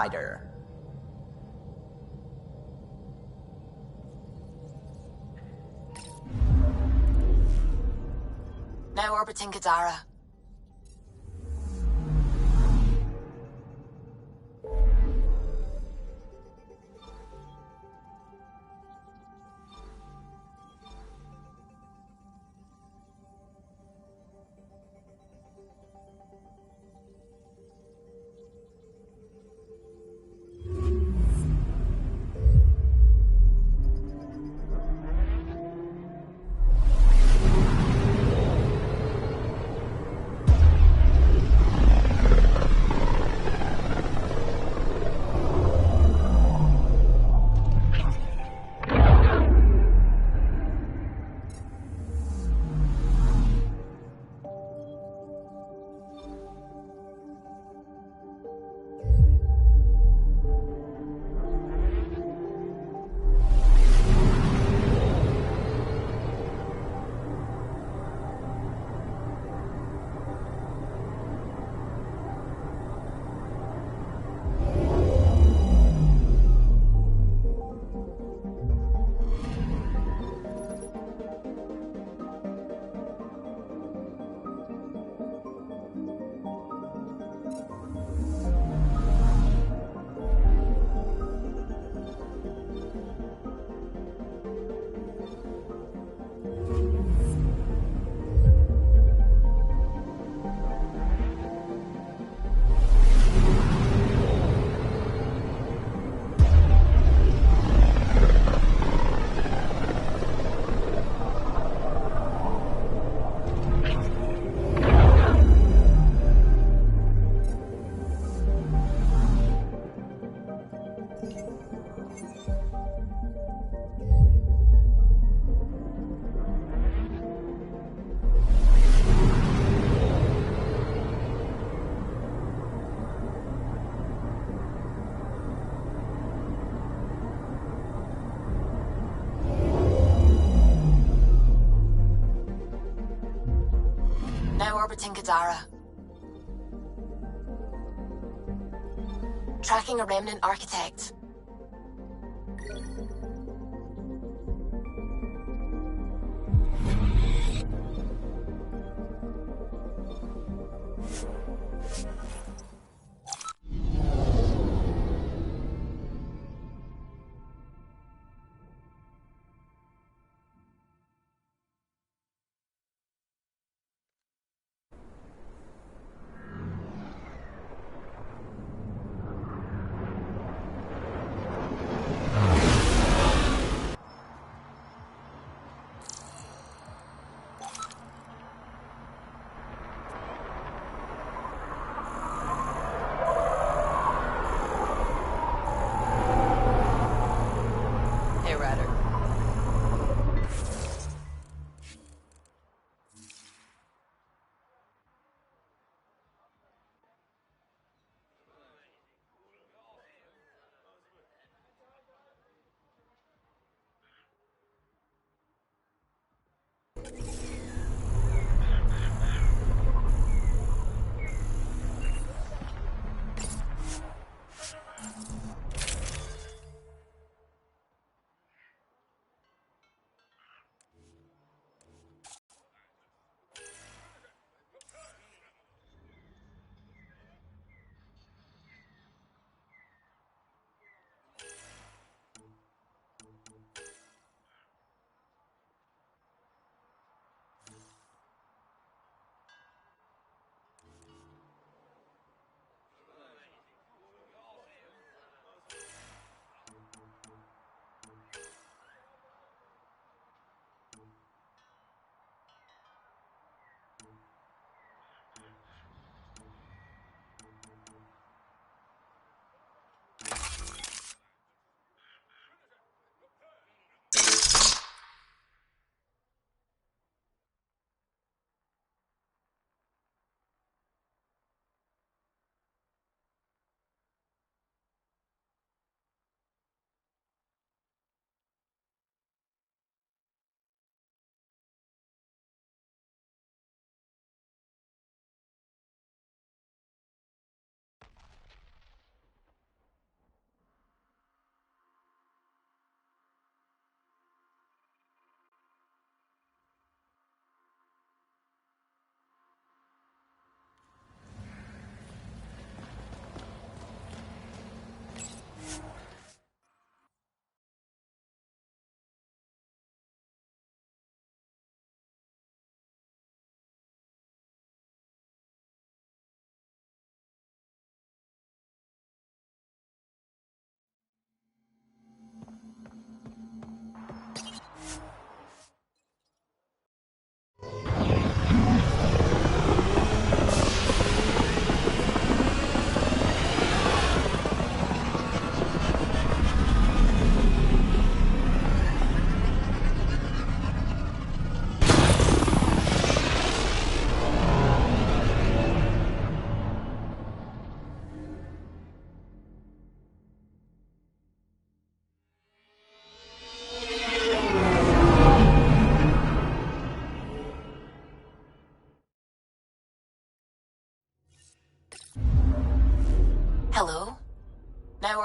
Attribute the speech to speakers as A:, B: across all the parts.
A: spider.
B: Now orbiting Kadara. Now orbiting Kadara. Tracking a remnant architect.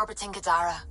B: orbiting Gadara.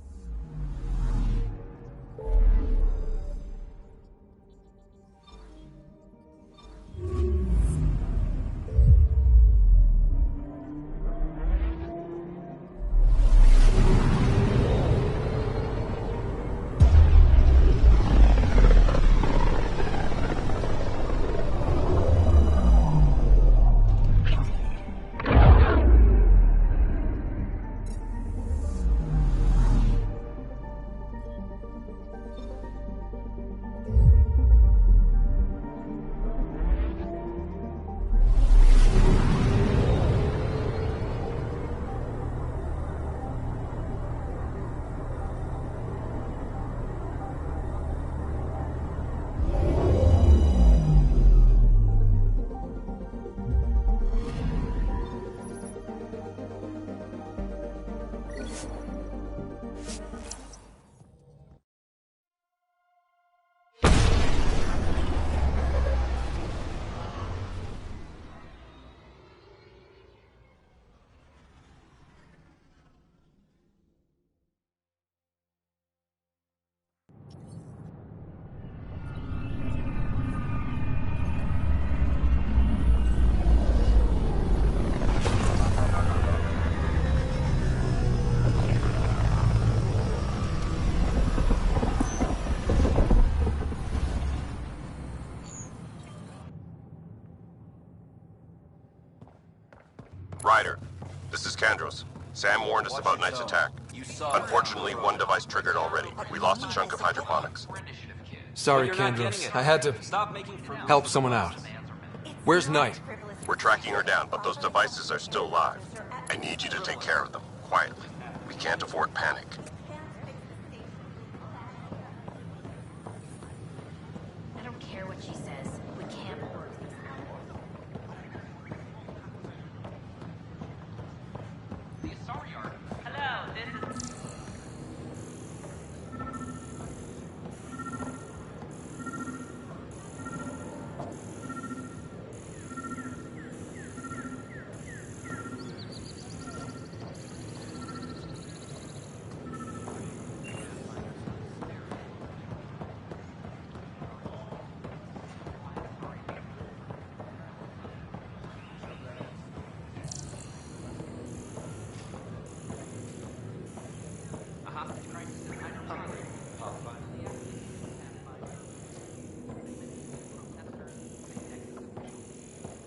A: Ryder, this is Kandros. Sam warned us about Knight's attack. Unfortunately, one device triggered already. We lost a chunk of hydroponics.
C: Sorry, Kandros. I had to help someone out. Where's Knight?
A: We're tracking her down, but those devices are still live. I need you to take care of them, quietly. We can't afford panic.
D: I don't care what she says. We can't work this out.
E: Hello, this is...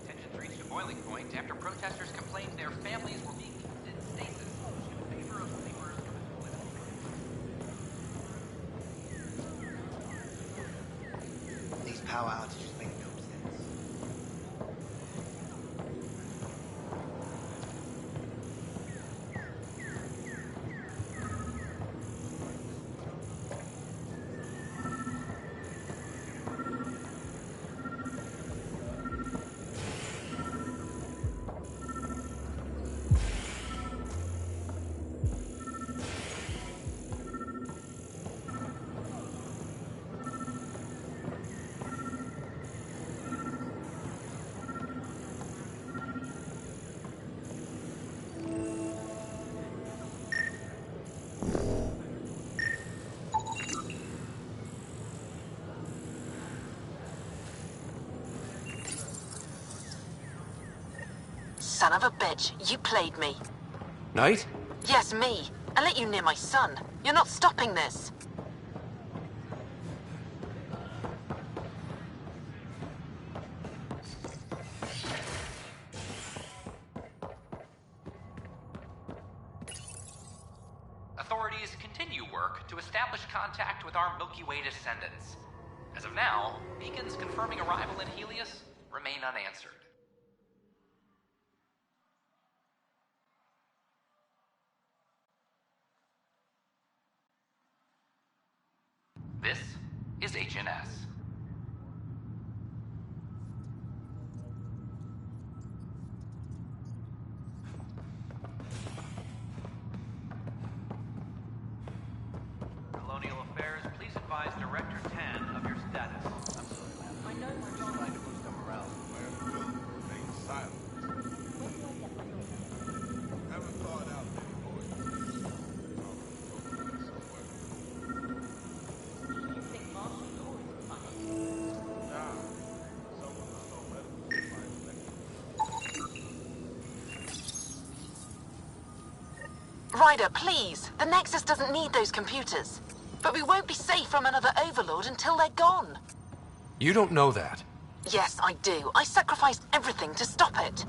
F: Tensions reached a boiling point after protesters complained their families were being kept in stasis in favor of laborers' capitalism.
G: These power outages make no sense.
B: Son of a bitch, you played me.
C: Knight?
B: Yes, me. I let you near my son. You're not stopping this.
F: Authorities continue work to establish contact with our Milky Way descendants. As of now, beacons confirming arrival in Helios remain unanswered. This is HNS. Colonial Affairs, please advise Director 10 of your status. I'm sorry, ma'am.
D: I know my job.
G: Trying to boost them around.
H: Remain silent. Haven't thought out many voices.
B: Ryder, please. The Nexus doesn't need those computers. But we won't be safe from another Overlord until they're gone.
C: You don't know that.
B: Yes, I do. I sacrificed everything to stop it.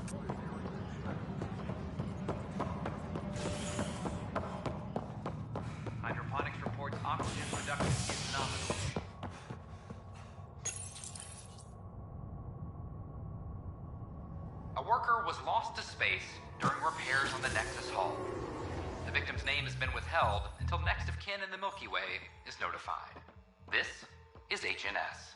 F: Hydroponics reports oxygen production is nominal. A worker was lost to space during repairs on the Nexus hull. The victim's name has been withheld until next of kin in the Milky Way is notified. This is HNS.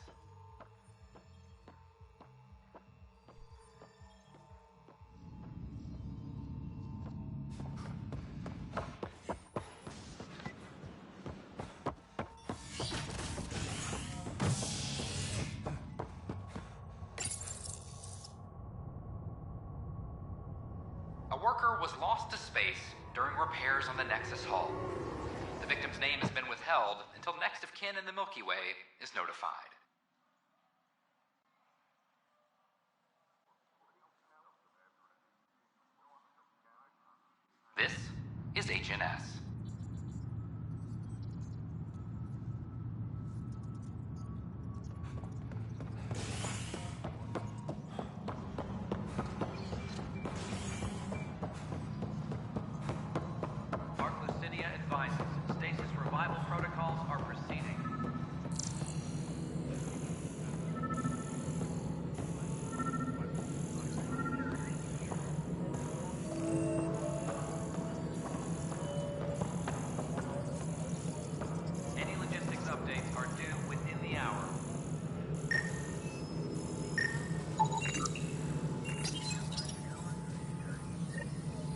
F: A worker was lost to space during repairs on the Nexus hull. The victim's name has been withheld until next of kin in the Milky Way is notified. This is HNS. Stasis revival protocols are proceeding. Any logistics updates are due within the hour.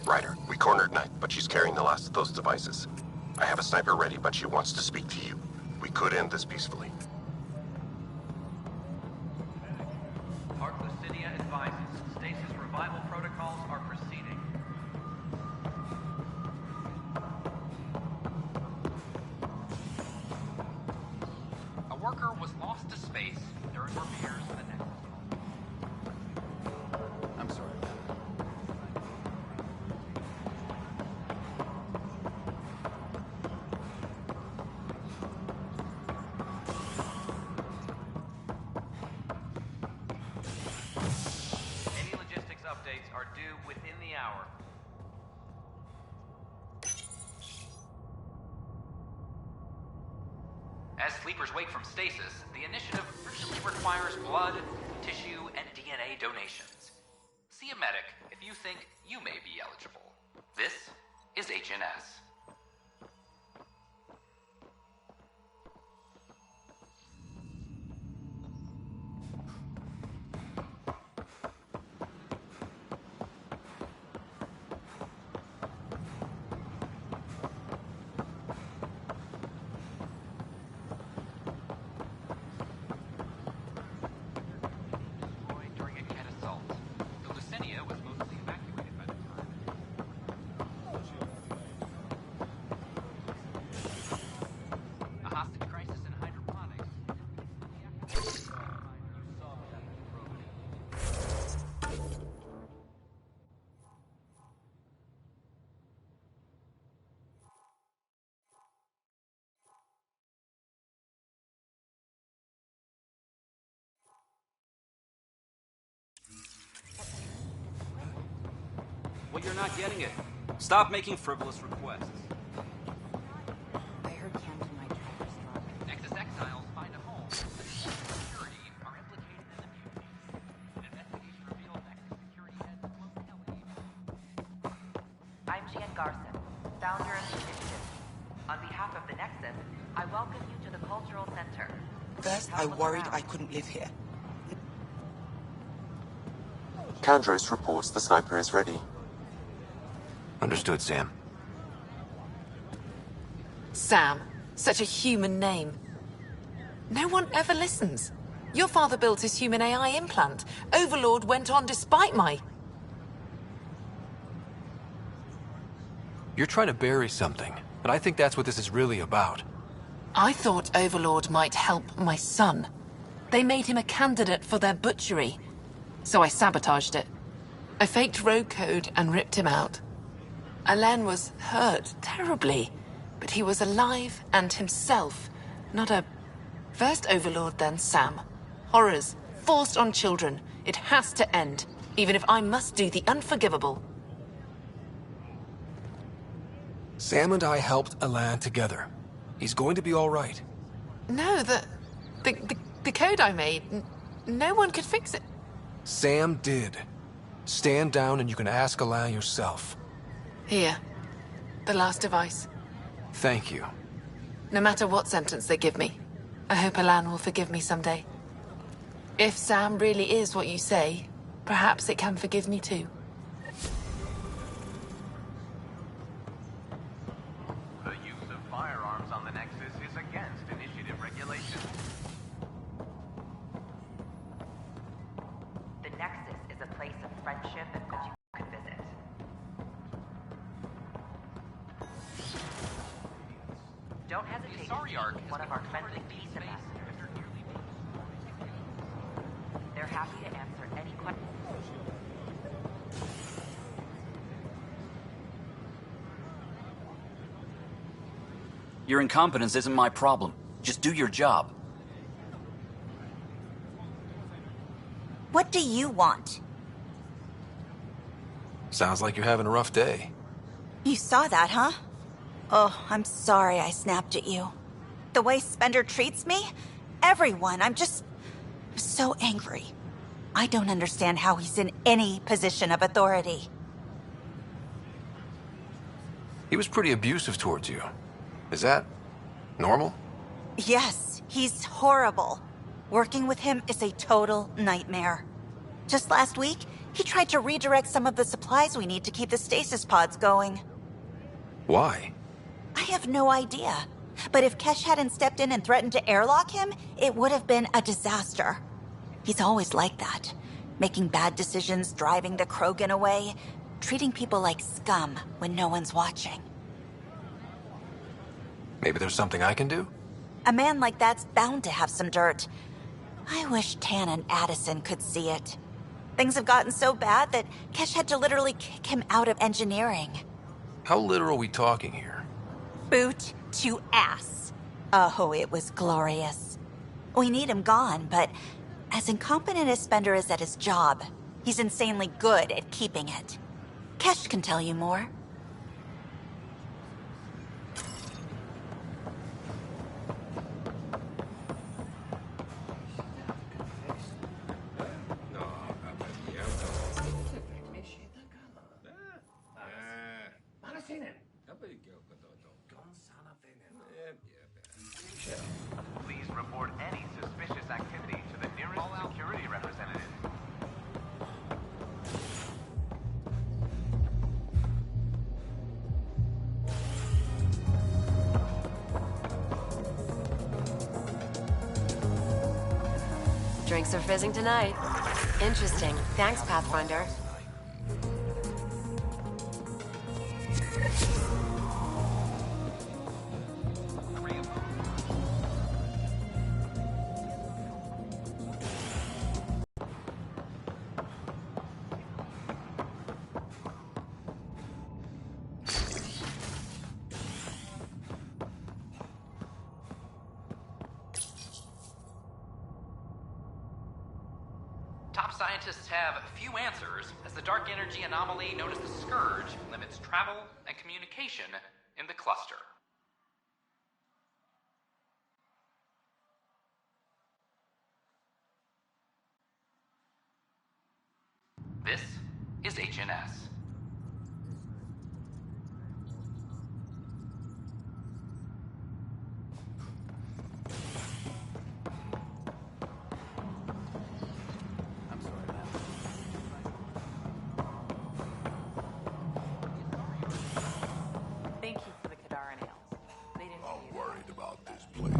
A: Ryder, we cornered Knight, but she's carrying the last of those devices. I have a sniper ready, but she wants to speak to you. We could end this peacefully.
F: Arc Lucidia advises stasis revival protocols are proceeding. A worker was lost to space during repairs on the Nexus.
C: I'm sorry.
F: Any logistics updates are due within the hour. As sleepers wake from stasis, the initiative urgently requires blood, tissue, and DNA donations. See a medic if you think you may be eligible. This is HNS. During a cat assault, the Lucinia was mostly evacuated by the time. A hostage crisis in hydroponics.
E: Well, you're not getting it. Stop making frivolous requests.
D: I heard Camden might try to restore it.
F: Nexus exiles find a home. Security are implicated in the mutiny. An investigation reveals Nexus security heads close Kelly.
I: I'm Jan Garson, founder of the initiative. On behalf of the Nexus, I welcome you to the Cultural Center.
J: First, I worried I couldn't live here.
K: Kandros reports the sniper is ready.
A: Understood, Sam.
B: Sam. Such a human name. No one ever listens. Your father built his human AI implant. Overlord went on despite my...
C: You're trying to bury something, but I think that's what this is really about.
B: I thought Overlord might help my son. They made him a candidate for their butchery. So I sabotaged it. I faked rogue code and ripped him out. Alain was hurt terribly, but he was alive and himself, not a... First Overlord, then Sam. Horrors, forced on children. It has to end, even if I must do the unforgivable.
C: Sam and I helped Alain together. He's going to be all right.
B: No, the code I made, no one could fix it.
C: Sam did. Stand down and you can ask Alain yourself.
B: Here, the last device.
C: Thank you.
B: No matter what sentence they give me, I hope Alain will forgive me someday. If Sam really is what you say, perhaps it can forgive me too.
L: The use of firearms on the Nexus is against initiative regulations.
I: The Nexus is a place of friendship and that you can visit. Don't hesitate to meet one of our friendly peace ambassadors. They're happy to answer any questions.
E: Your incompetence isn't my problem. Just do your job.
M: What do you want?
C: Sounds like you're having a rough day.
M: You saw that, huh? Oh, I'm sorry I snapped at you. The way Spender treats me? Everyone, I'm so angry. I don't understand how he's in any position of authority.
C: He was pretty abusive towards you. Is that normal?
M: Yes, he's horrible. Working with him is a total nightmare. Just last week, he tried to redirect some of the supplies we need to keep the stasis pods going.
C: Why?
M: I have no idea. But if Kesh hadn't stepped in and threatened to airlock him, it would have been a disaster. He's always like that. Making bad decisions, driving the Krogan away, treating people like scum when no one's watching.
C: Maybe there's something I can do?
M: A man like that's bound to have some dirt. I wish Tan and Addison could see it. Things have gotten so bad that Kesh had to literally kick him out of engineering.
C: How literal are we talking here?
M: Boot to ass. Oh, it was glorious. We need him gone, but as incompetent as Spender is at his job, he's insanely good at keeping it. Kesh can tell you more.
L: Please report any suspicious activity to the nearest security representative.
N: Drinks are fizzing tonight. Interesting. Thanks, Pathfinder.
F: Top scientists have few answers, as the dark energy anomaly known as the Scourge limits travel and communication in the cluster. This is HNS.
I: Thank you for the Kadara nails. They didn't
H: I'm worried about this place.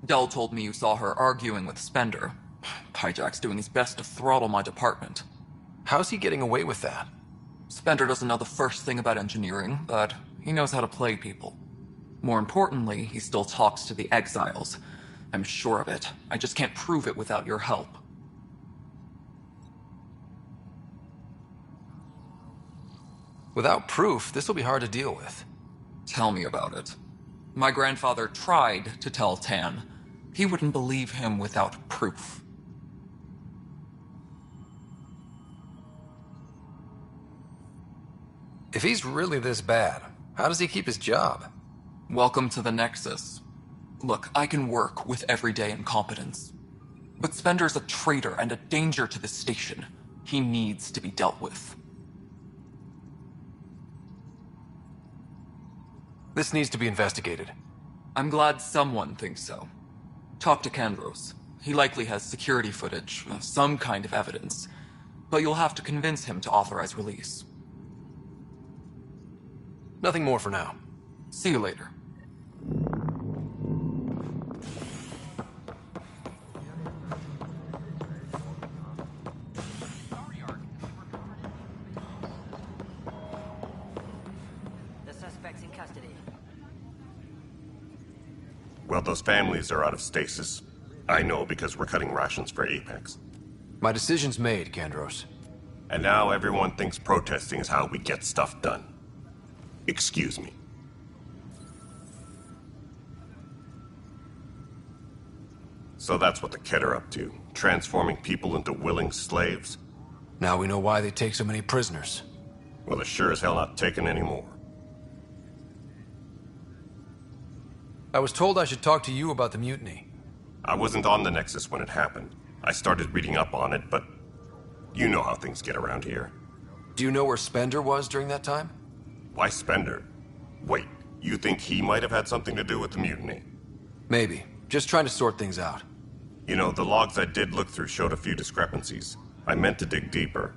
O: Dell told me you saw her arguing with Spender. Hijack's doing his best to throttle my department.
C: How's he getting away with that?
O: Spender doesn't know the first thing about engineering, but he knows how to play people. More importantly, he still talks to the exiles. I'm sure of it. I just can't prove it without your help.
C: Without proof, this will be hard to deal with.
O: Tell me about it. My grandfather tried to tell Tan. He wouldn't believe him without proof.
C: If he's really this bad, how does he keep his job?
O: Welcome to the Nexus. Look, I can work with everyday incompetence. But Spender's a traitor and a danger to the station. He needs to be dealt with.
C: This needs to be investigated.
O: I'm glad someone thinks so. Talk to Kandros. He likely has security footage, some kind of evidence. But you'll have to convince him to authorize release.
C: Nothing more for now.
O: See you later.
P: The suspect's in custody.
A: Well, those families are out of stasis. I know because we're cutting rations for Apex.
C: My decision's made, Kandros.
A: And now everyone thinks protesting is how we get stuff done. Excuse me. So that's what the Kett are up to, transforming people into willing slaves?
C: Now we know why they take so many prisoners.
A: Well, they're sure as hell not taking any more.
C: I was told I should talk to you about the mutiny.
A: I wasn't on the Nexus when it happened. I started reading up on it, but you know how things get around here.
C: Do you know where Spender was during that time?
A: Why Spender? Wait, you think he might have had something to do with the mutiny?
C: Maybe. Just trying to sort things out.
A: You know, the logs I did look through showed a few discrepancies. I meant to dig deeper.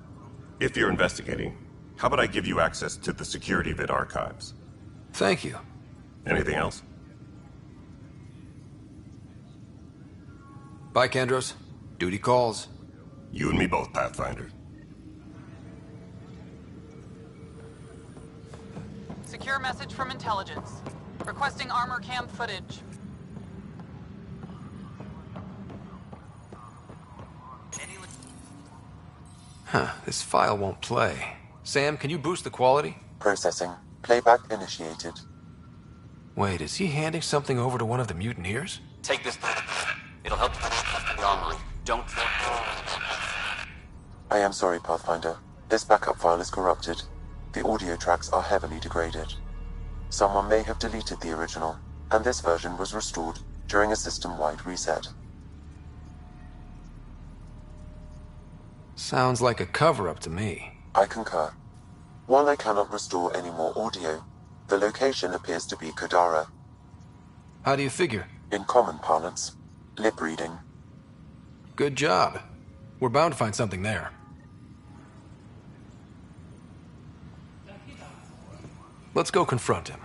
A: If you're investigating, how about I give you access to the security vid archives?
C: Thank you.
A: Anything else?
C: Bye, Kandros. Duty calls.
A: You and me both, Pathfinder.
Q: Secure message from intelligence. Requesting armor cam footage.
C: Huh, this file won't play. Sam, can you boost the quality?
K: Processing. Playback initiated.
C: Wait, is he handing something over to one of the mutineers?
E: Take this. It'll help the armory. Don't...
K: I am sorry, Pathfinder. This backup file is corrupted. The audio tracks are heavily degraded. Someone may have deleted the original, and this version was restored during a system-wide reset.
C: Sounds like a cover-up to me.
K: I concur. While I cannot restore any more audio, the location appears to be Kadara.
C: How do you figure?
K: In common parlance, lip reading.
C: Good job. We're bound to find something there. Let's go confront him.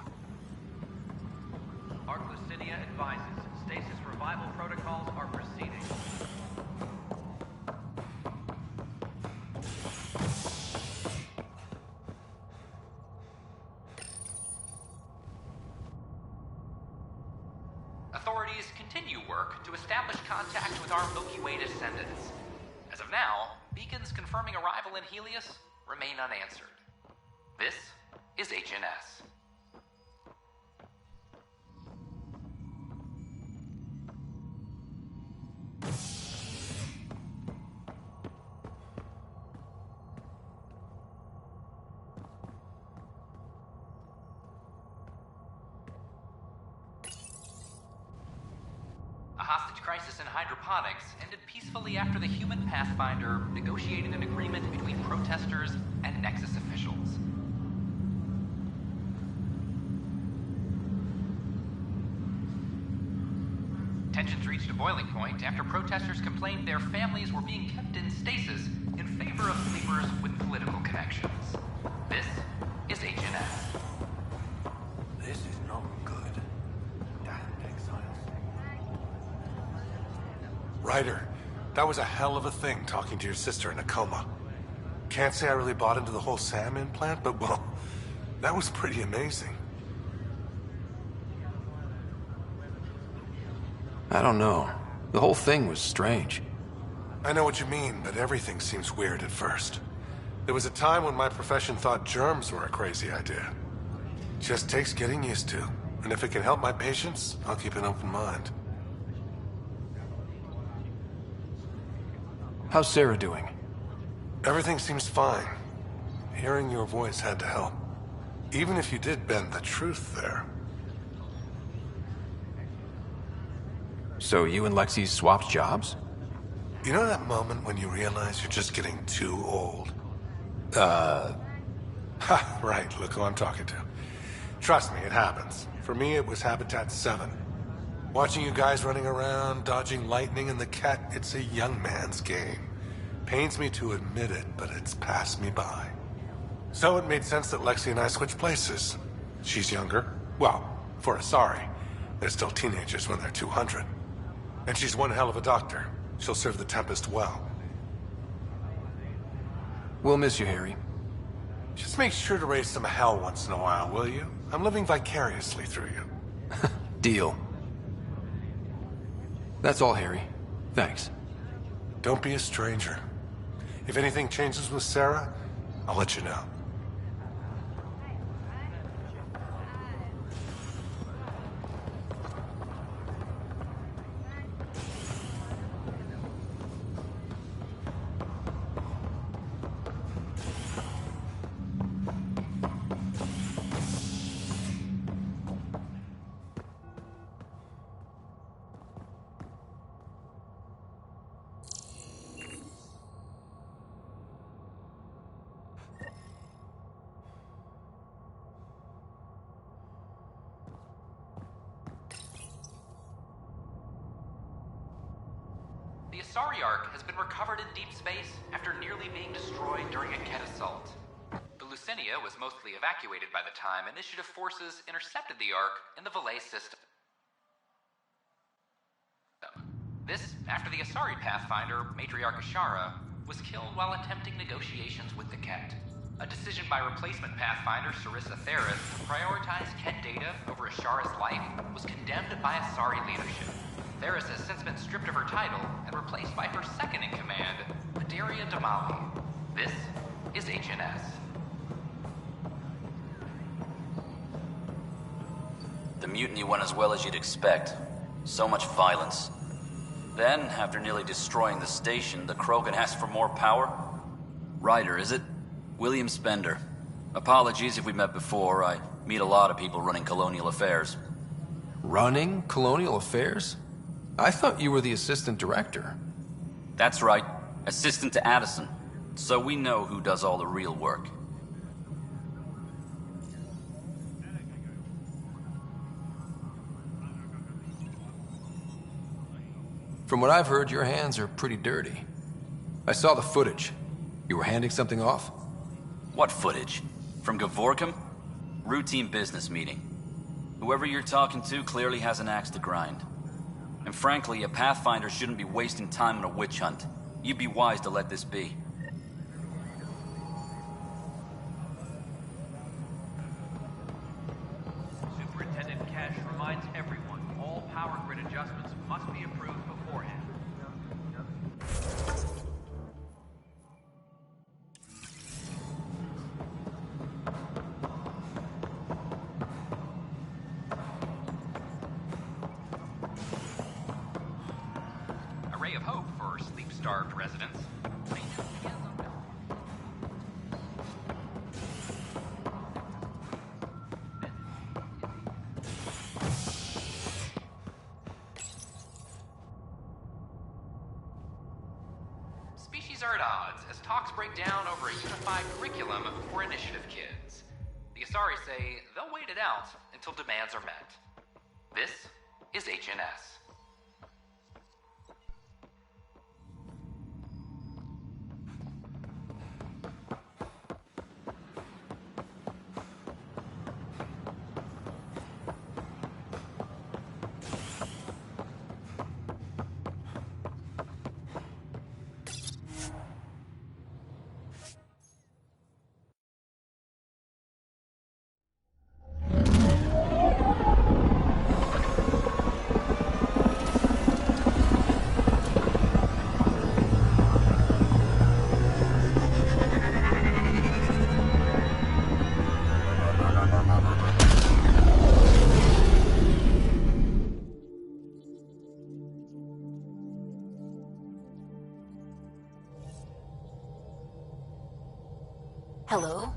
L: Arclucidia advises stasis revival protocols are proceeding.
F: Authorities continue work to establish contact with our Milky Way descendants. As of now, beacons confirming arrival in Helios remain unanswered. This is HNS. A hostage crisis in hydroponics ended peacefully after the human Pathfinder negotiated an agreement between protesters and Nexus officials. Tensions reached a boiling point after protesters complained their families were being kept in stasis in favor of sleepers with political connections. This is HNS.
H: This is not good. Damn exiles.
R: Ryder, that was a hell of a thing talking to your sister in a coma. Can't say I really bought into the whole Sam implant, but well, that was pretty amazing.
C: I don't know. The whole thing was strange.
R: I know what you mean, but everything seems weird at first. There was a time when my profession thought germs were a crazy idea. Just takes getting used to. And if it can help my patients, I'll keep an open mind.
C: How's Sarah doing?
R: Everything seems fine. Hearing your voice had to help. Even if you did bend the truth there.
C: So you and Lexi swapped jobs?
R: You know that moment when you realize you're just getting too old? Ha, right, look who I'm talking to. Trust me, it happens. For me, it was Habitat 7. Watching you guys running around, dodging lightning and the cat, it's a young man's game. Pains me to admit it, but it's passed me by. So it made sense that Lexi and I switched places. She's younger. Well, for Asari. They're still teenagers when they're 200. And she's one hell of a doctor. She'll serve the Tempest well.
C: We'll miss you, Harry.
R: Just make sure to raise some hell once in a while, will you? I'm living vicariously through you.
C: Deal. That's all, Harry. Thanks.
R: Don't be a stranger. If anything changes with Sarah, I'll let you know.
F: The Asari Ark has been recovered in deep space after nearly being destroyed during a Ket assault. The Lucinia was mostly evacuated by the time Initiative forces intercepted the Ark in the Valais system. This after the Asari Pathfinder, Matriarch Ashara, was killed while attempting negotiations with the Ket. A decision by replacement Pathfinder Sarissa Theris to prioritize Ket data over Ashara's life was condemned by Asari leadership. Theris has since been stripped of her title and replaced by her second in command, Madaria Damali. This is HNS.
E: The mutiny went as well as you'd expect. So much violence. Then, after nearly destroying the station, the Krogan asked for more power? Ryder, is it? William Spender. Apologies if we met before. I meet a lot of people running colonial affairs.
C: Running colonial affairs? I thought you were the assistant director.
E: That's right. Assistant to Addison. So we know who does all the real work.
C: From what I've heard, your hands are pretty dirty. I saw the footage. You were handing something off?
E: What footage? From Gavorkum? Routine business meeting. Whoever you're talking to clearly has an axe to grind. And frankly, a Pathfinder shouldn't be wasting time on a witch hunt. You'd be wise to let this be.
L: Superintendent Cash reminds everyone all power grid adjustments must be approved beforehand.
F: A ray of hope for sleep-starved residents. Species are at odds as talks break down over a unified curriculum for initiative kids. The Asari say they'll wait it out until demands are met. This is HNS.
N: Hello?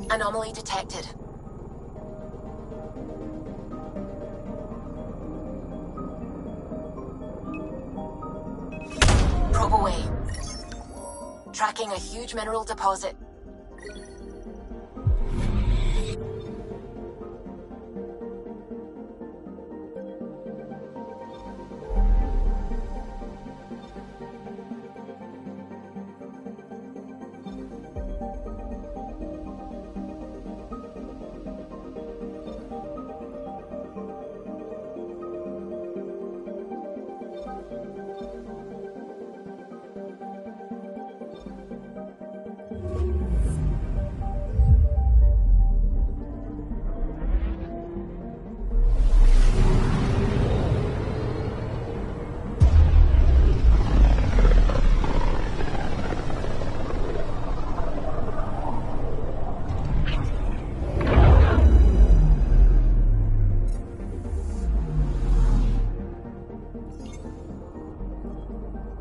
N: Anomaly detected. Probe away. Tracking a huge mineral deposit.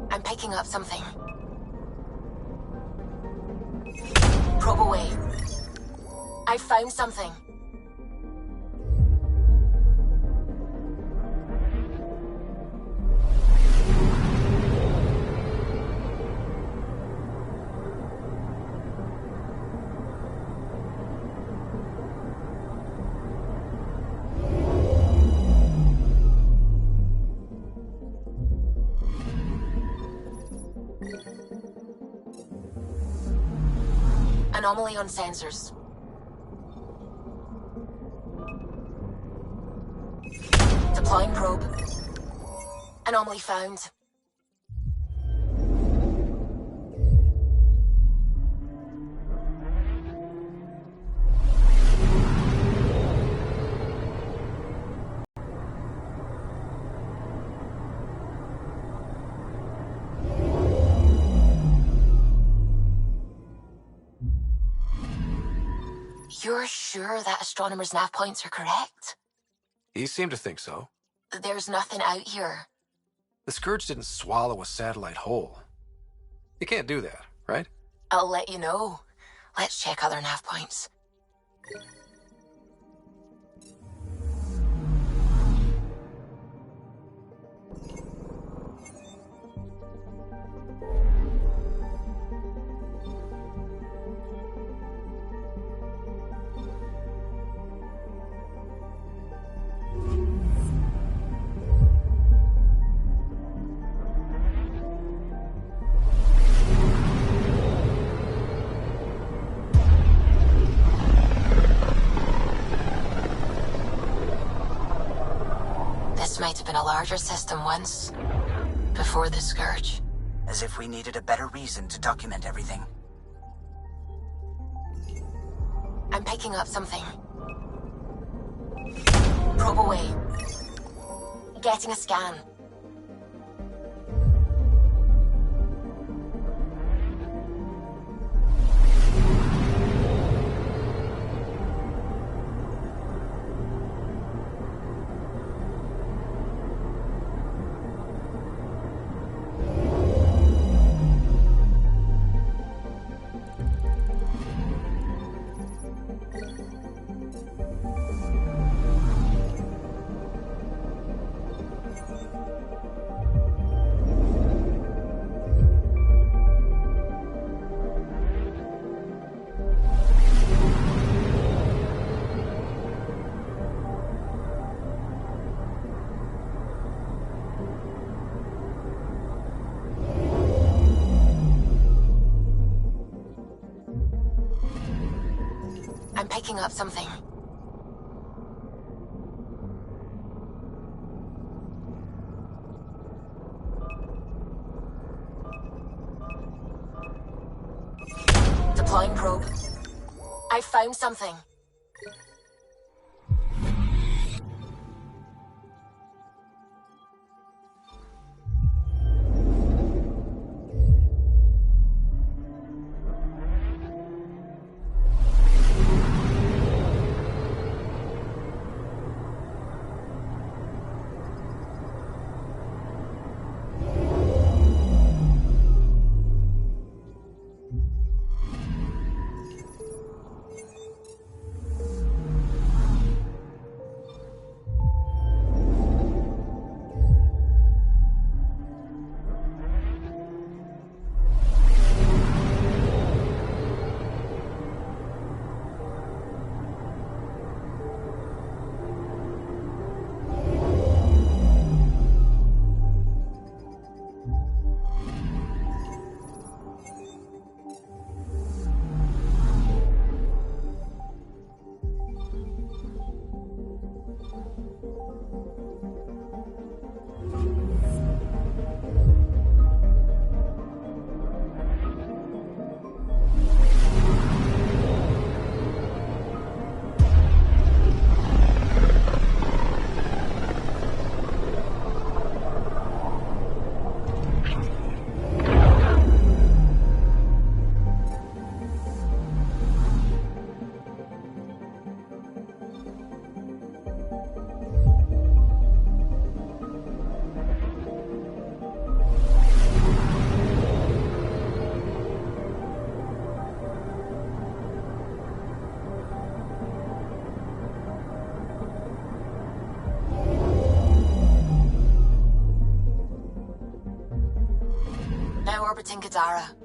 N: I'm picking up something. Probe away. I found something. Anomaly on sensors. Deploying probe. Anomaly found. You're sure that astronomer's nav points are correct?
C: He seemed to think so.
N: There's nothing out here.
C: The Scourge didn't swallow a satellite whole. You can't do that, right?
N: I'll let you know. Let's check other nav points. This might have been a larger system once, before the Scourge.
G: As if we needed a better reason to document everything.
N: I'm picking up something. Probe away. Getting a scan. picking up something. Deploying probe. I found something. Now orbiting Gadara.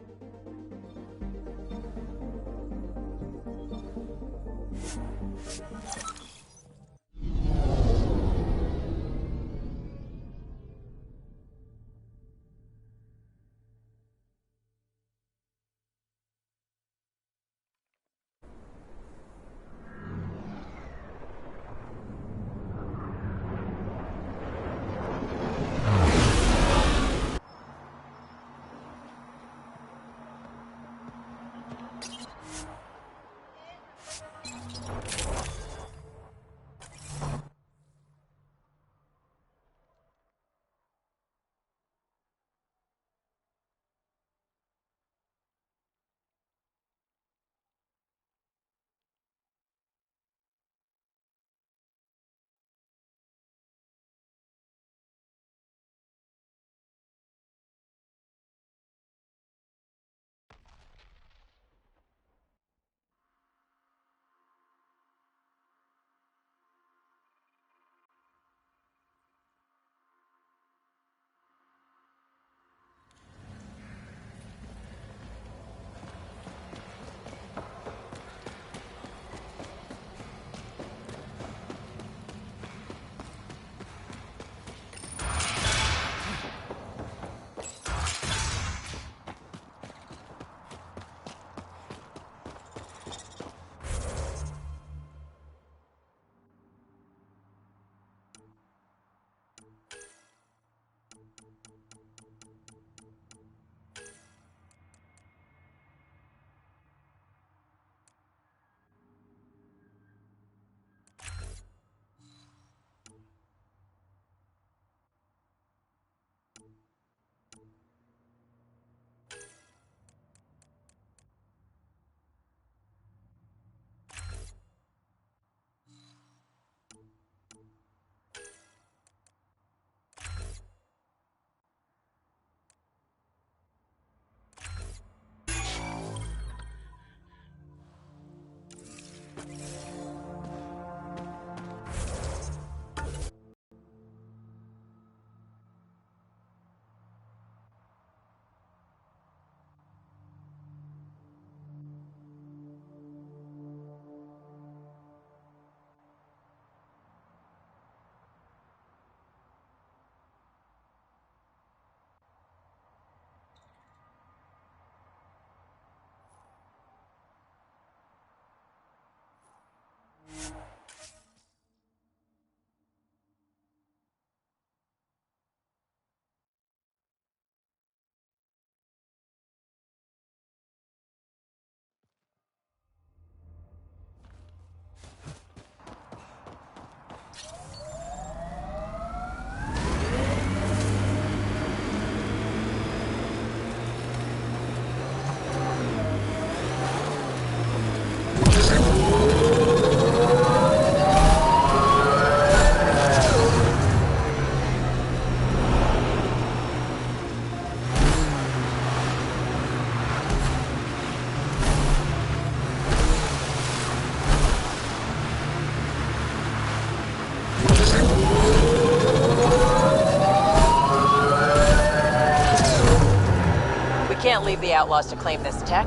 P: can't leave the outlaws to claim this tech.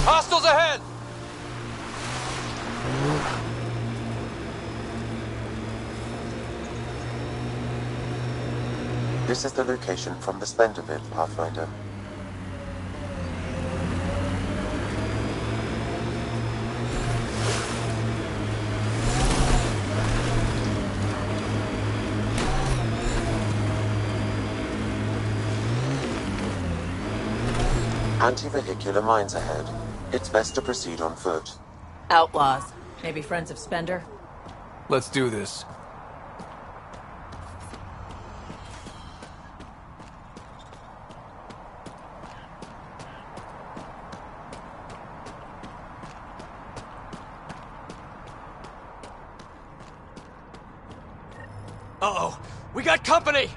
C: Hostiles ahead!
K: This is the location from the Spenderville, Pathfinder. Anti-vehicular mines ahead. It's best to proceed on foot.
P: Outlaws. Maybe friends of Spender?
C: Let's do this.
S: Uh-oh. We got company!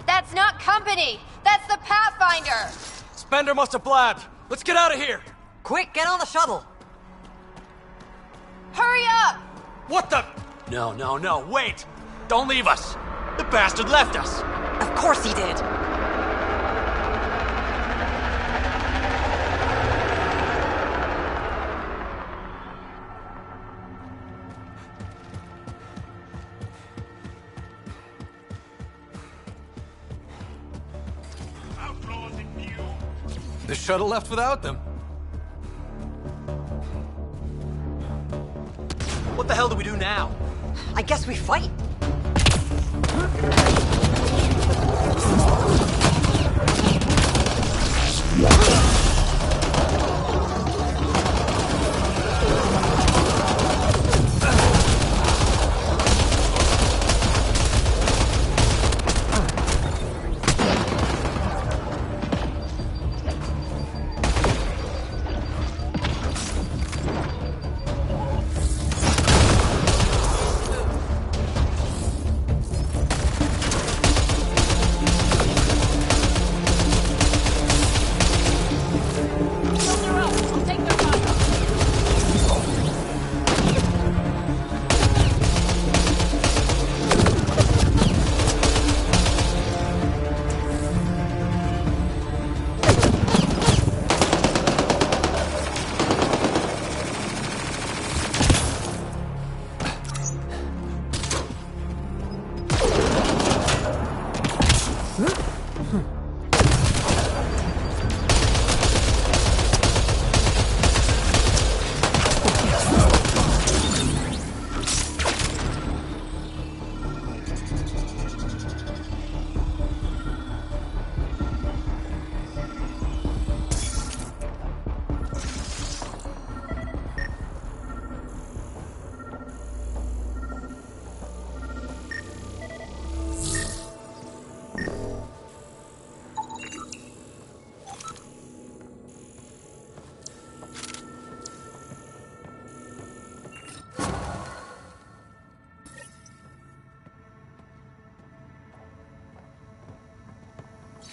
D: That's not company! That's the Pathfinder!
S: Spender must have blabbed. Let's get out of here!
P: Quick, get on the shuttle!
D: Hurry up!
S: What the? No, wait! Don't leave us! The bastard left us!
P: Of course he did!
C: The shuttle left without them.
S: What the hell do we do now?
P: I guess we fight.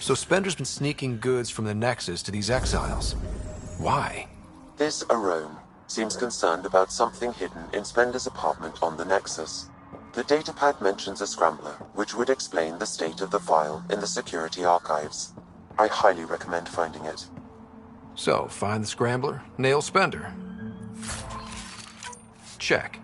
C: So Spender's been sneaking goods from the Nexus to these exiles. Why?
K: This Arome seems concerned about something hidden in Spender's apartment on the Nexus. The datapad mentions a scrambler, which would explain the state of the file in the security archives. I highly recommend finding it.
C: So, find the scrambler, nail Spender. Check.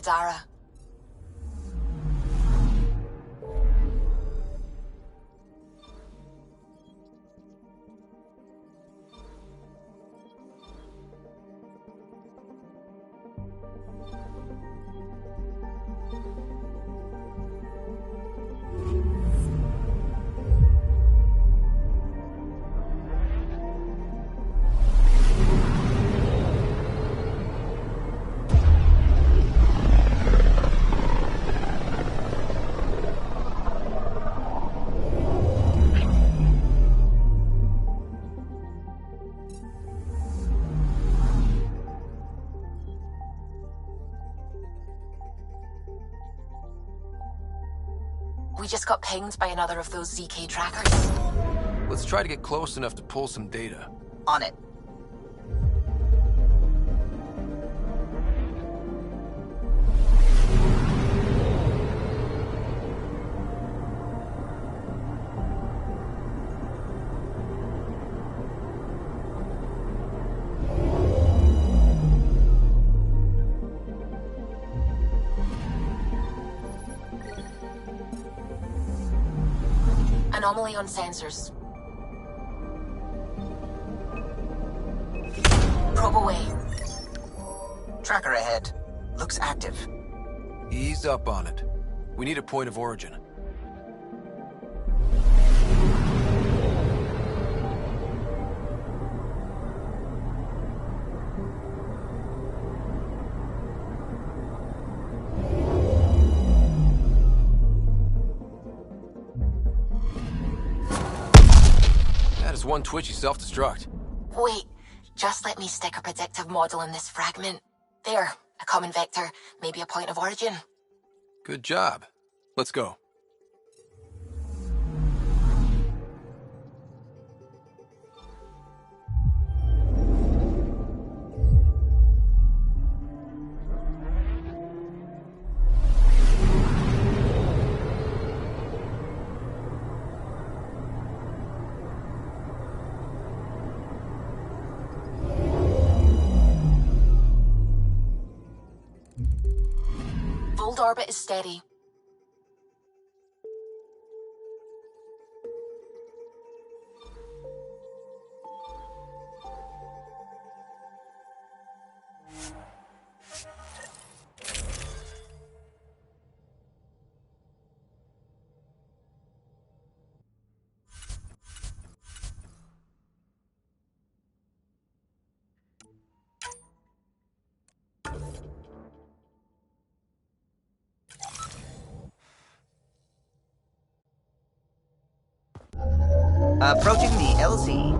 N: Zara. We just got pinged by another of those ZK trackers.
C: Let's try to get close enough to pull some data.
G: On it.
N: Anomaly on sensors. Probe away.
G: Tracker ahead. Looks active.
C: Ease up on it. We need a point of origin. That is one twitchy self-destruct.
N: Wait, just let me stick a predictive model in this fragment. There, a common vector, maybe a point of origin.
C: Good job. Let's go.
N: Fold orbit is steady.
G: Approaching the LZ.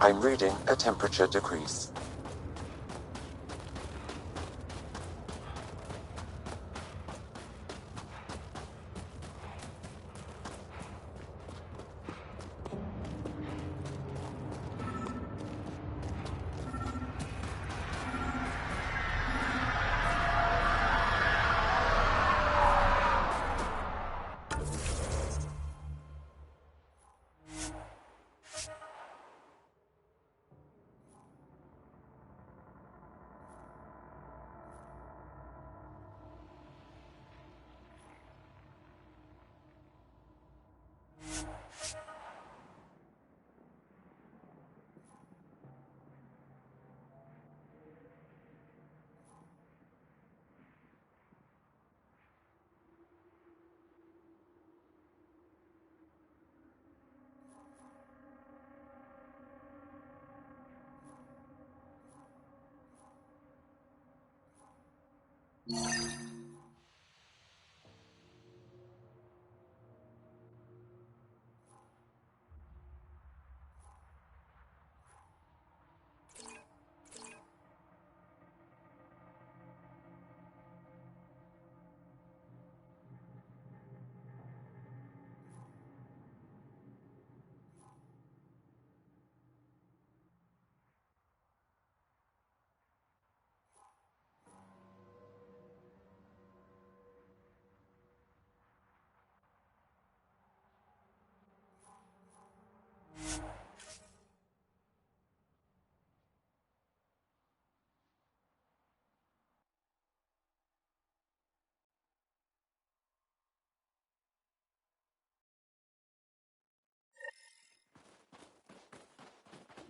K: I'm reading a temperature decrease.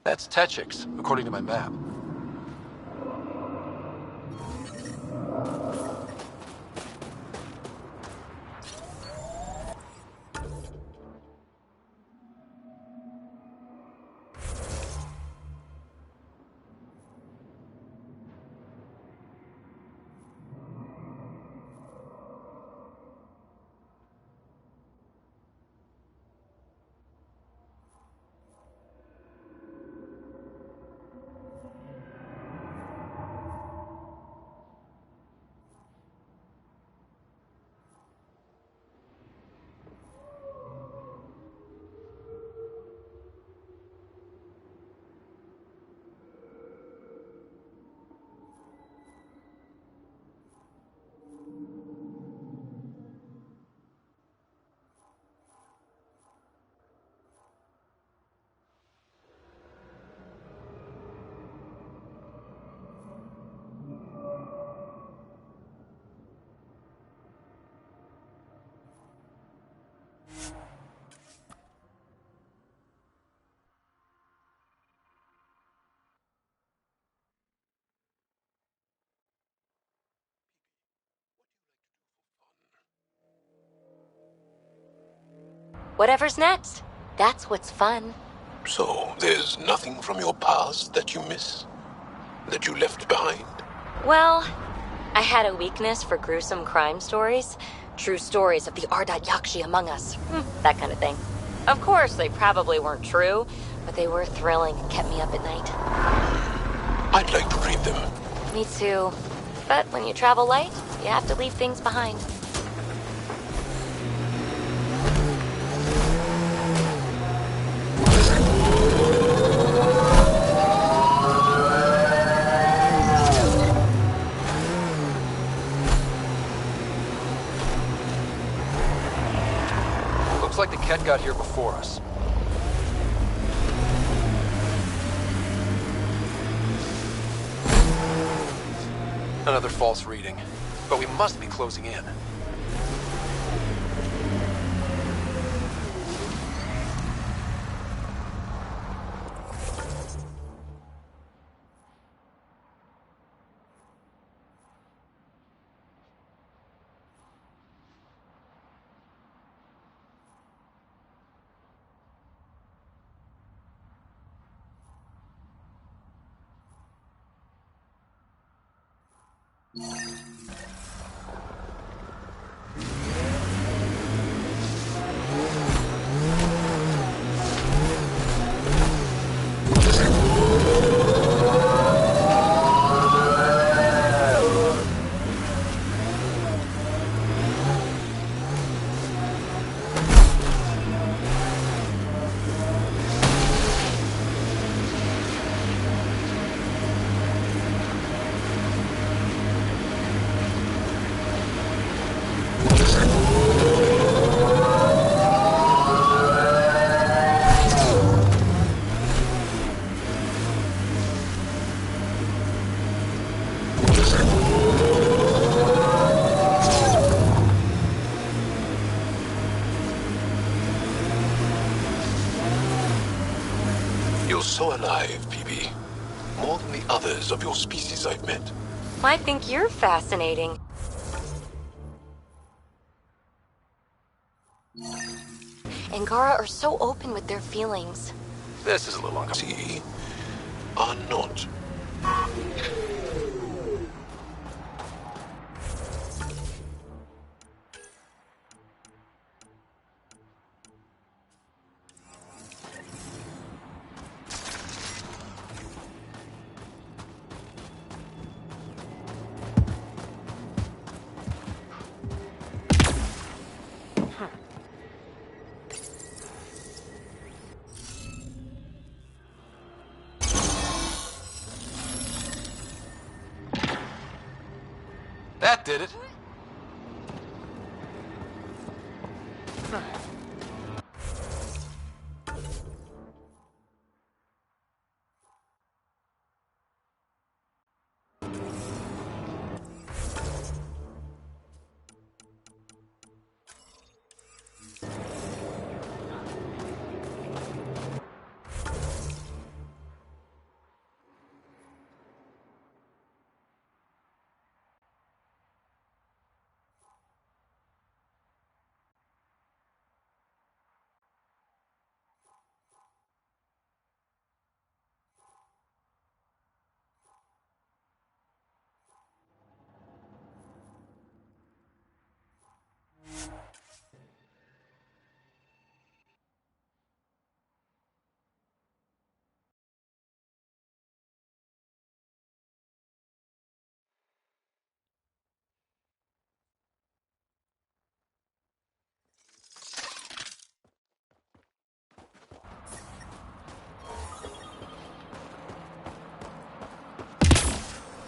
C: That's Techix, according to my map.
N: Whatever's next. That's what's fun.
T: So, there's nothing from your past that you miss? That you left behind?
N: Well, I had a weakness for gruesome crime stories. True stories of the Ardat Yakshi among us. That kind of thing. Of course, they probably weren't true, but they were thrilling and kept me up at night.
T: I'd like to read them.
N: Me too. But when you travel light, you have to leave things behind.
C: Looks like the Ket got here before us. Another false reading. But we must be closing in.
T: feel so alive, PB. More than the others of your species I've met.
N: I think you're fascinating. Angara are so open with their feelings.
T: This is a little uncomfortable. See, are not.
C: That did it.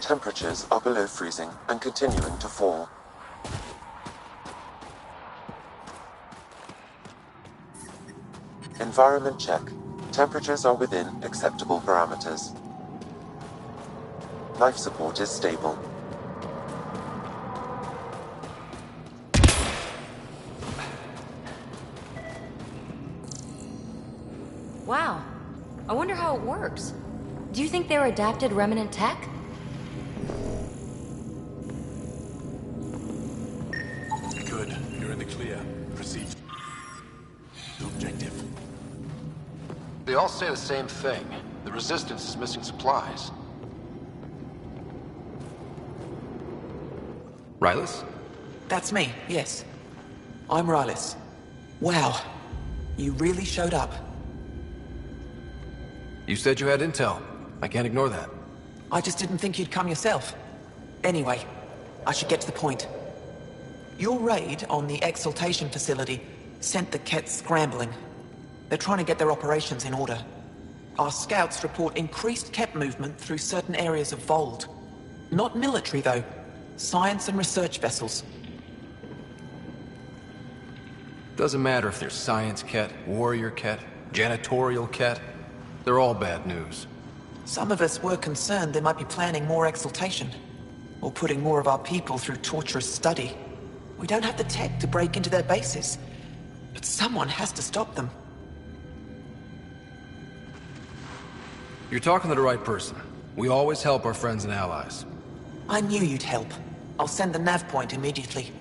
K: Temperatures are below freezing and continuing to fall. Environment check. Temperatures are within acceptable parameters. Life support is stable.
N: Wow. I wonder how it works. Do you think they're adapted remnant tech?
S: Good. You're in the clear. Proceed. The objective.
C: They all say the same thing. The Resistance is missing supplies. Rylus?
J: That's me, yes. I'm Rylus. Wow. You really showed up.
C: You said you had intel. I can't ignore that.
J: I just didn't think you'd come yourself. Anyway, I should get to the point. Your raid on the exaltation facility sent the Kets scrambling. They're trying to get their operations in order. Our scouts report increased Ket movement through certain areas of Vold. Not military, though. Science and research vessels.
C: Doesn't matter if they're science ket, warrior ket, janitorial ket. They're all bad news.
J: Some of us were concerned they might be planning more exaltation, or putting more of our people through torturous study. We don't have the tech to break into their bases, but someone has to stop them.
C: You're talking to the right person. We always help our friends and allies.
J: I knew you'd help. I'll send the nav point immediately.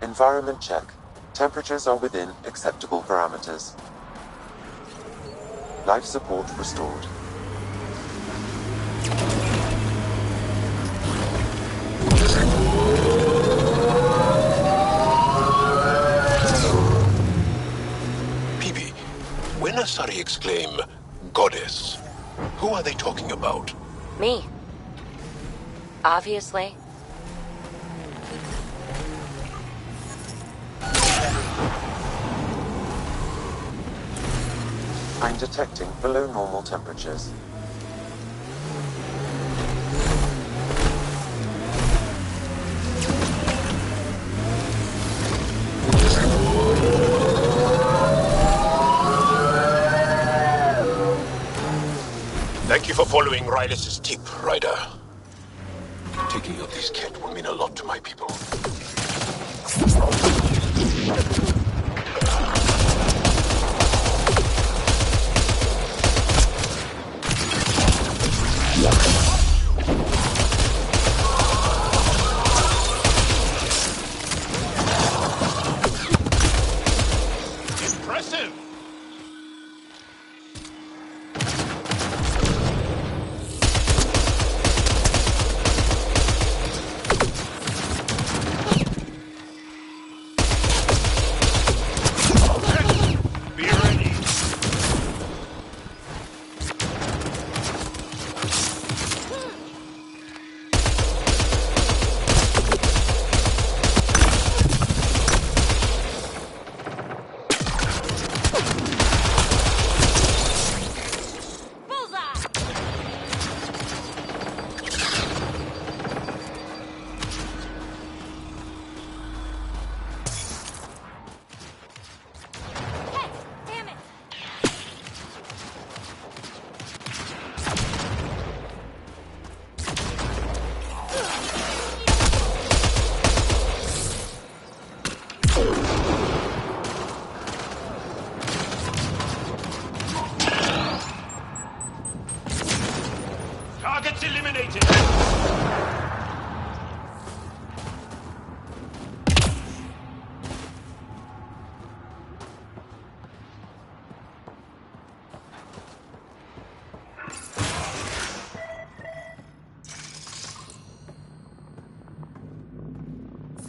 K: Environment check. Temperatures are within acceptable parameters. Life support restored.
T: PB, when Asari exclaim, "Goddess," who are they talking about?
N: Me. Obviously.
K: I'm detecting below normal temperatures.
T: Thank you for following Rylis' tip, Ryder. Taking out this cat will mean a lot to my people.
S: Impressive! Be ready. Targets eliminated.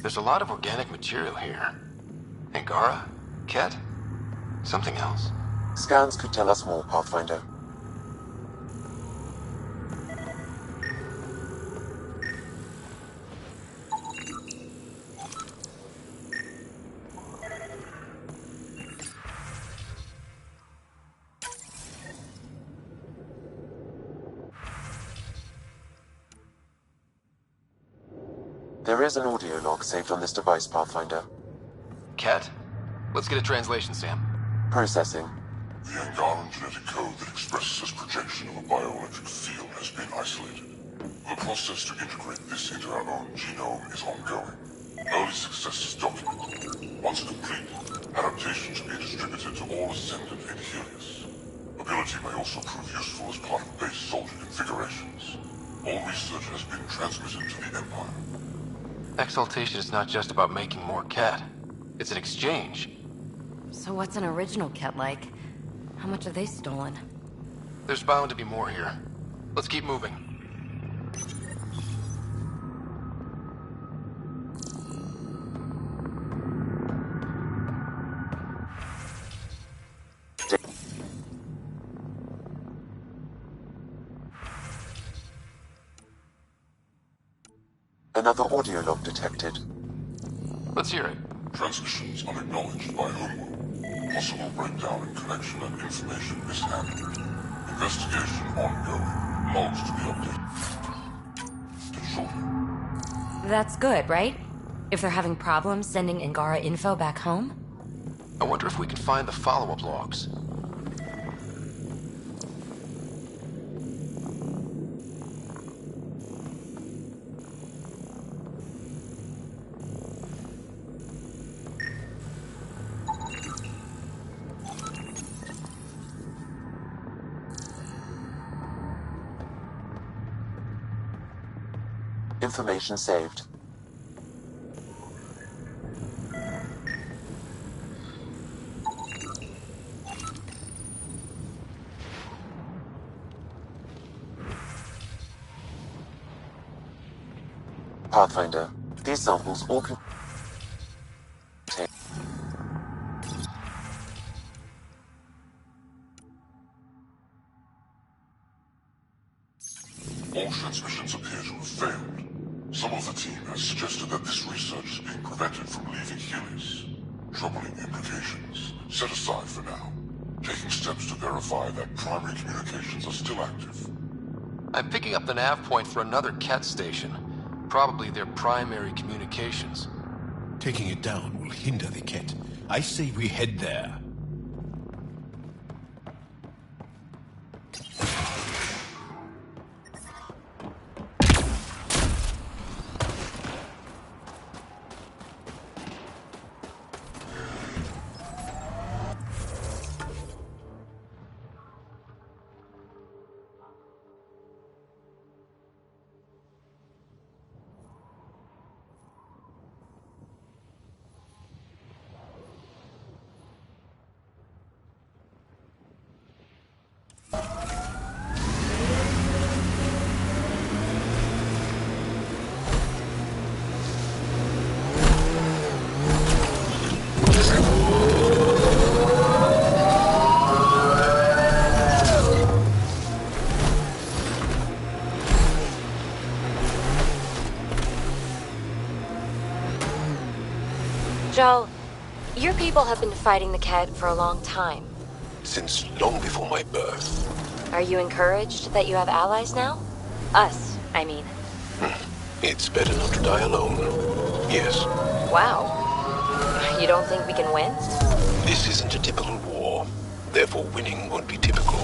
C: There's a lot of organic material here. Angara? Ket? Something else?
K: Scans could tell us more, Pathfinder. There is an audio log saved on this device, Pathfinder.
C: Ket? Let's get a translation, Sam.
K: Processing.
U: The Angaran genetic code that expresses this projection of a bioelectric field has been isolated. The process to integrate this into our own genome is ongoing. Early success is documented. Once complete, adaptation should be distributed to all ascendant Helios. Ability may also prove useful as part of base soldier configurations. All research has been transmitted to the Empire.
C: Exaltation is not just about making more Ket. It's an exchange.
N: So what's an original Ket like? How much have they stolen?
C: There's bound to be more here. Let's keep moving.
K: Another audio log detected.
C: Let's hear it.
U: Transmissions unacknowledged by Homeworld. Possible breakdown in connection and information mishandled. Investigation ongoing. Logs to be updated shortly.
N: That's good, right? If they're having problems sending Angara info back home?
C: I wonder if we can find the follow-up logs.
K: Information saved. Pathfinder, these samples all contain...
U: All transmissions appear to have failed. Some of the team has suggested that this research is being prevented from leaving Helios. Troubling implications. Set aside for now. Taking steps to verify that primary communications are still active.
C: I'm picking up the nav point for another cat station. Probably their primary communications.
T: Taking it down will hinder the Ket. I say we head there.
N: Joel, your people have been fighting the Ket for a long time.
T: Since long before my birth.
N: Are you encouraged that you have allies now? Us, I mean.
T: It's better not to die alone. Yes.
N: Wow. You don't think we can win?
T: This isn't a typical war. Therefore, winning won't be typical.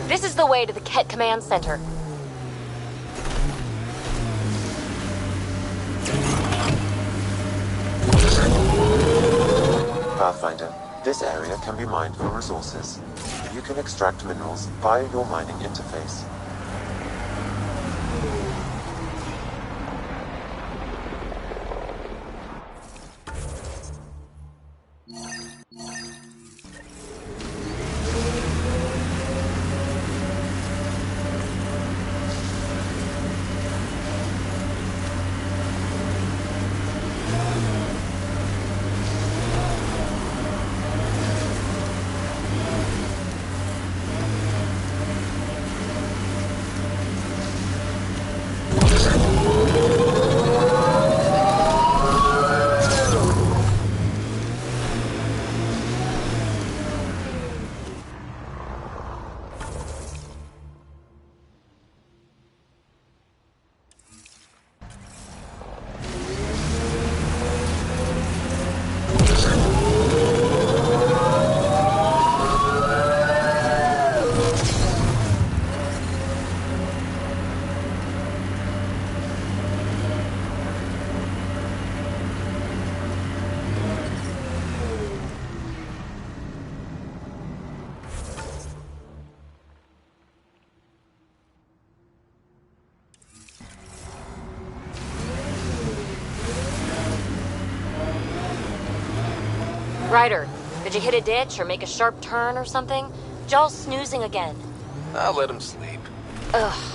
N: This is the way to the Ket Command Center.
K: Pathfinder, this area can be mined for resources. You can extract minerals via your mining interface.
N: Ryder, did you hit a ditch or make a sharp turn or something? Joel's snoozing again.
C: I'll let him sleep.
N: Ugh.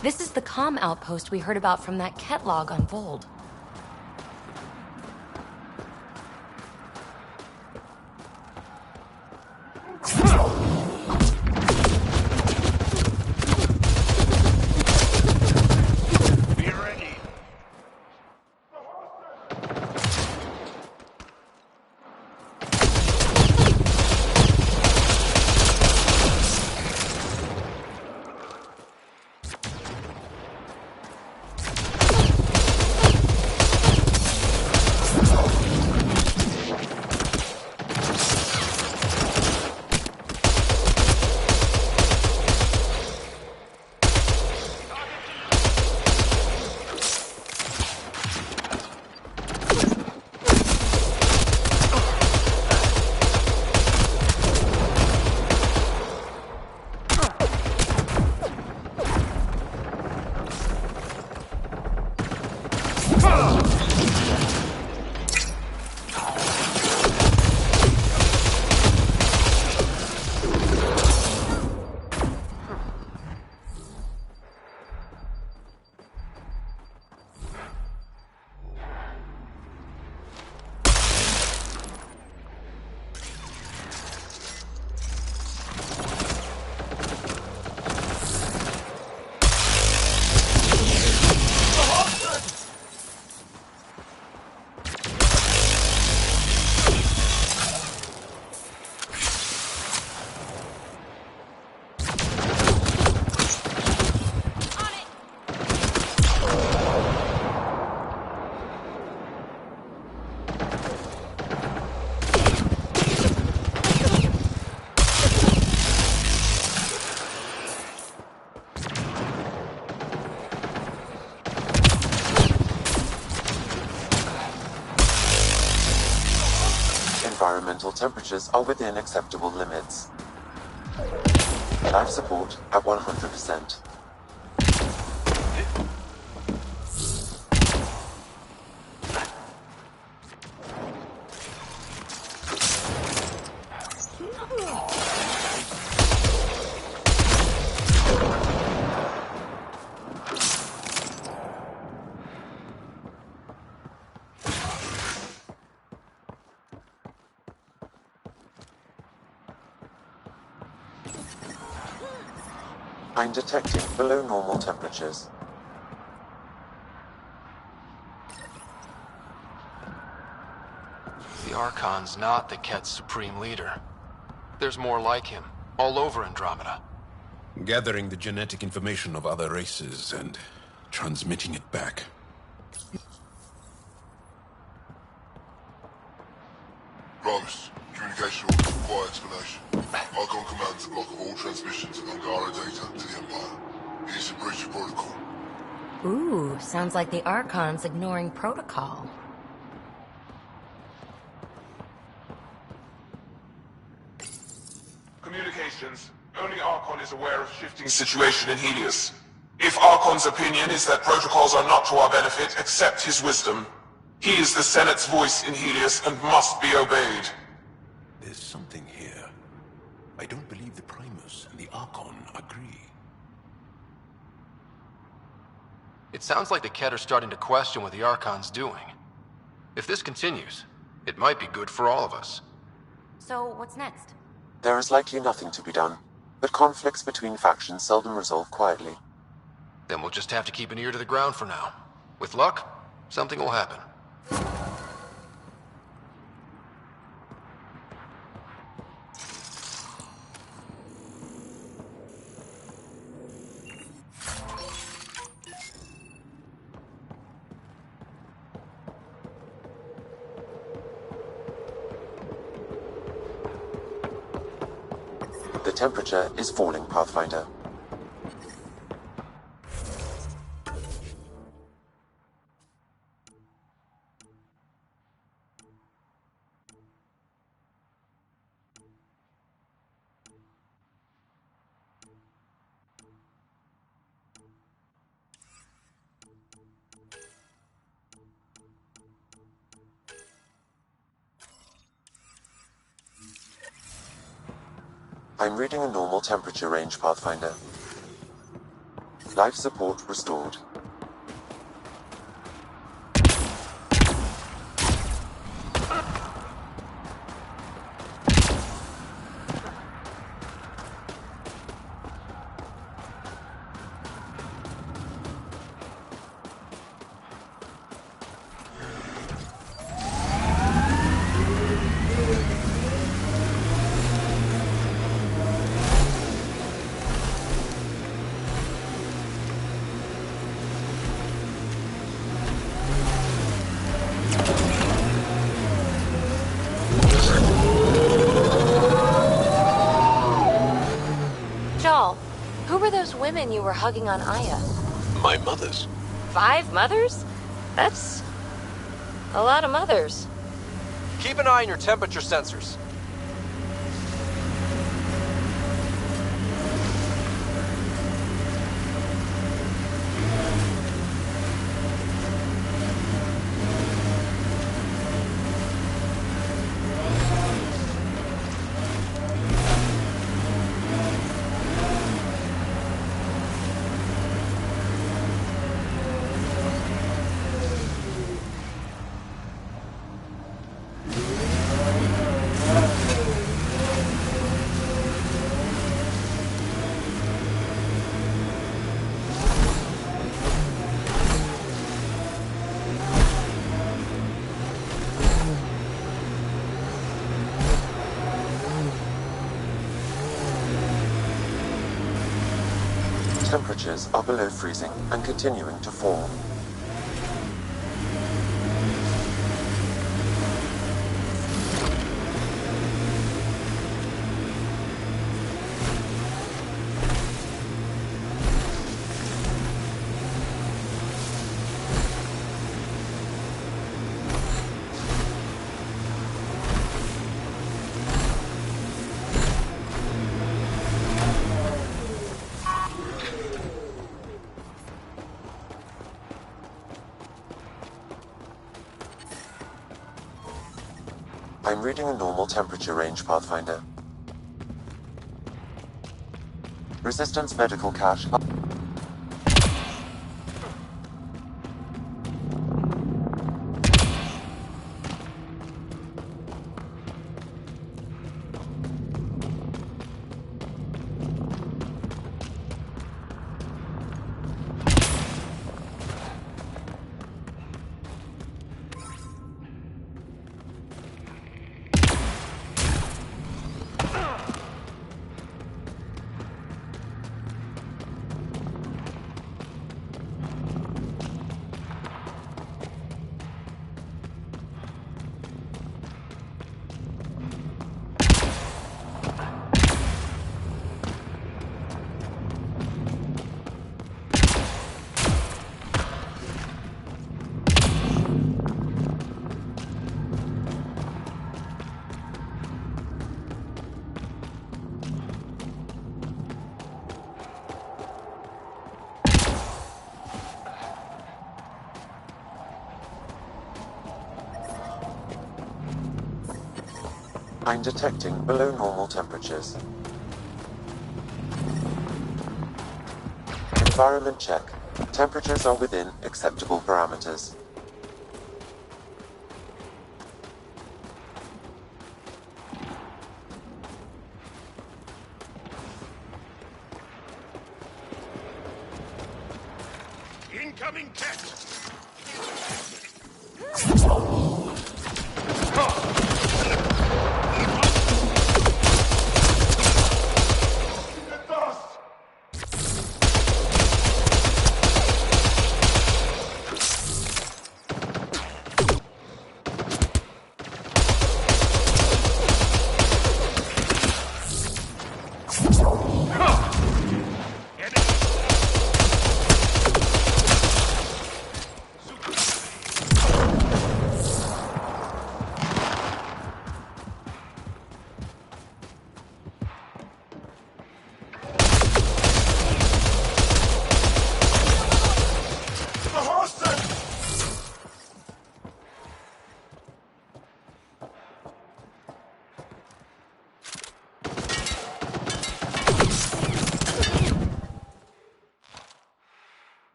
N: This is the comm outpost we heard about from that Ket log on Vold.
T: Be ready.
K: temperatures are within acceptable limits. Life support at 100%. I'm detecting below normal temperatures.
C: The Archon's not the Ket's supreme leader. There's more like him, all over Andromeda.
T: Gathering the genetic information of other races and transmitting it back.
U: Rose, communication orders require explanation. Archon commands a block of all transmissions of Angara data to the Empire. It is a breach of protocol.
N: Ooh, sounds like the Archon's ignoring protocol.
B: Communications. Only Archon is aware of shifting situation in Helios. If Archon's opinion is that protocols are not to our benefit, accept his wisdom. He is the Senate's voice in Helios and must be obeyed.
T: There's something here. I don't believe the Primus and the Archon agree.
C: It sounds like the Ket are starting to question what the Archon's doing. If this continues, it might be good for all of us.
N: So, what's next?
K: There is likely nothing to be done, but conflicts between factions seldom resolve quietly.
C: Then we'll just have to keep an ear to the ground for now. With luck, something will happen.
K: The temperature is falling, Pathfinder. I'm reading a normal temperature range, Pathfinder. Life support restored.
N: Women you were hugging on Aya.
T: My mother's.
N: 5 mothers? That's a lot of mothers.
C: Keep an eye on your temperature sensors.
K: Temperatures are below freezing and continuing to fall. I'm reading a normal temperature range, Pathfinder. Resistance medical cache. I'm detecting below normal temperatures. Environment check. Temperatures are within acceptable parameters.
T: Incoming cat!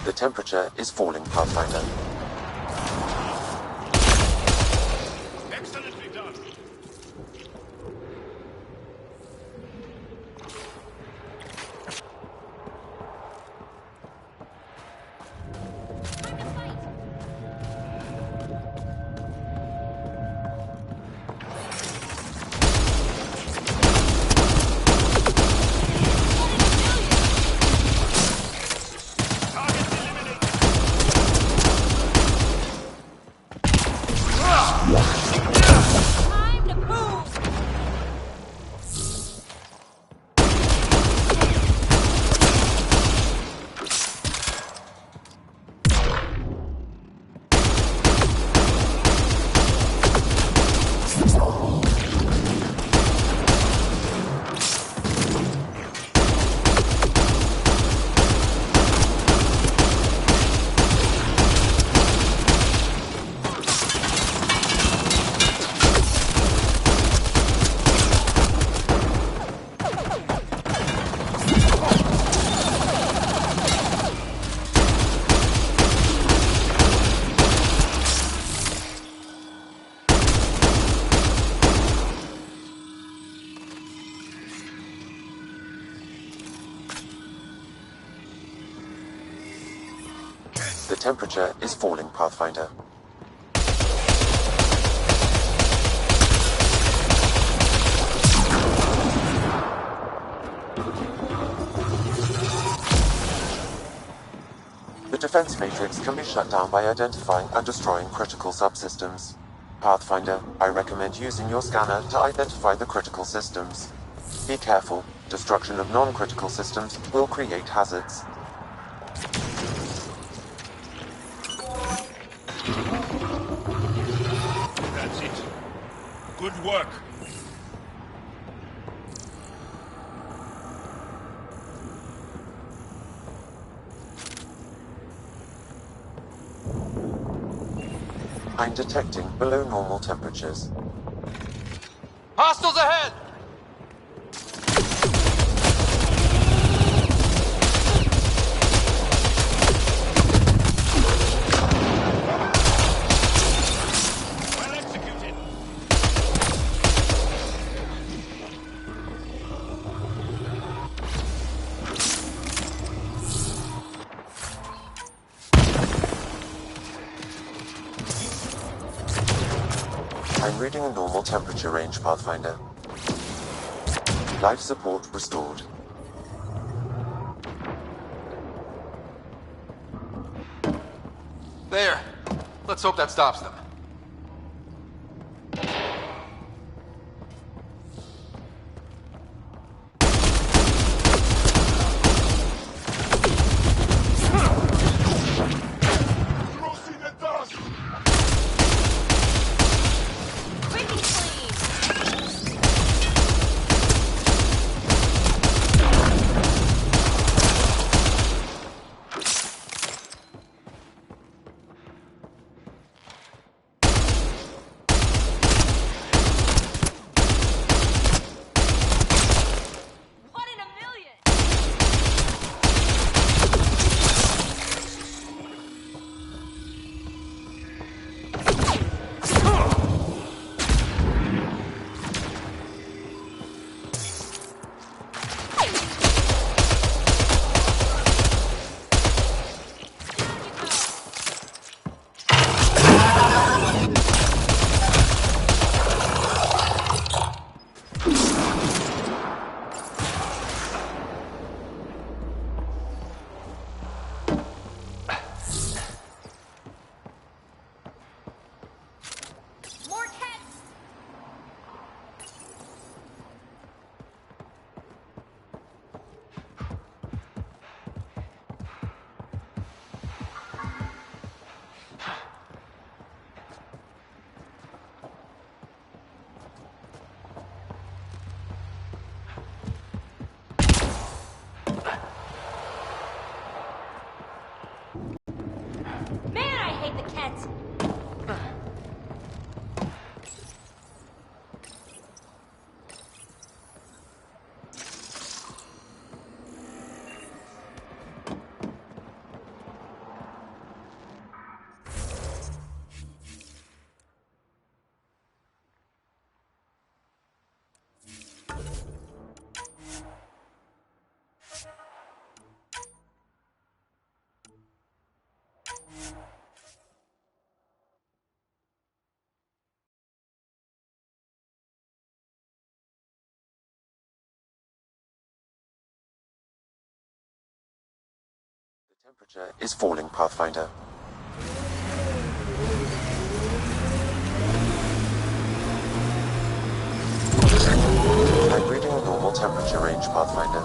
K: The temperature is falling, Pathfinder.
T: Excellently done.
K: The temperature is falling, Pathfinder. The defense matrix can be shut down by identifying and destroying critical subsystems. Pathfinder, I recommend using your scanner to identify the critical systems. Be careful. Destruction of non-critical systems will create hazards.
T: That's it. Good work.
K: I'm detecting below normal temperatures.
C: Hostiles ahead!
T: Well executed.
K: I'm reading a normal temperature range, Pathfinder. Life support restored.
C: There. Let's hope that stops them.
D: Man, I hate the cats.
K: Temperature is falling, Pathfinder. I'm reading a normal temperature range, Pathfinder.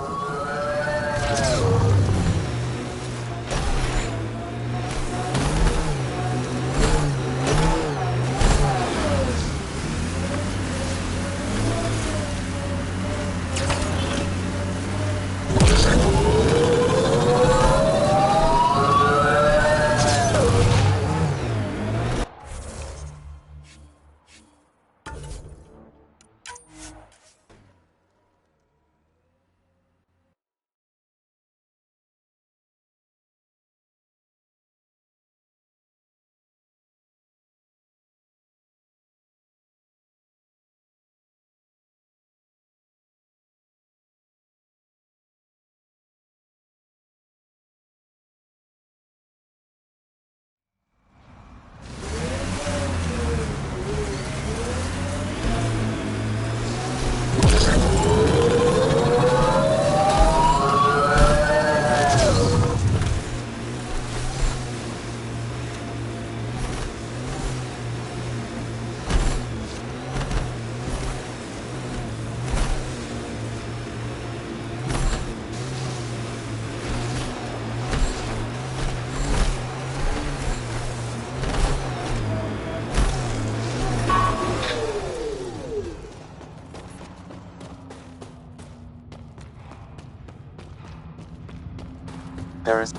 K: There is...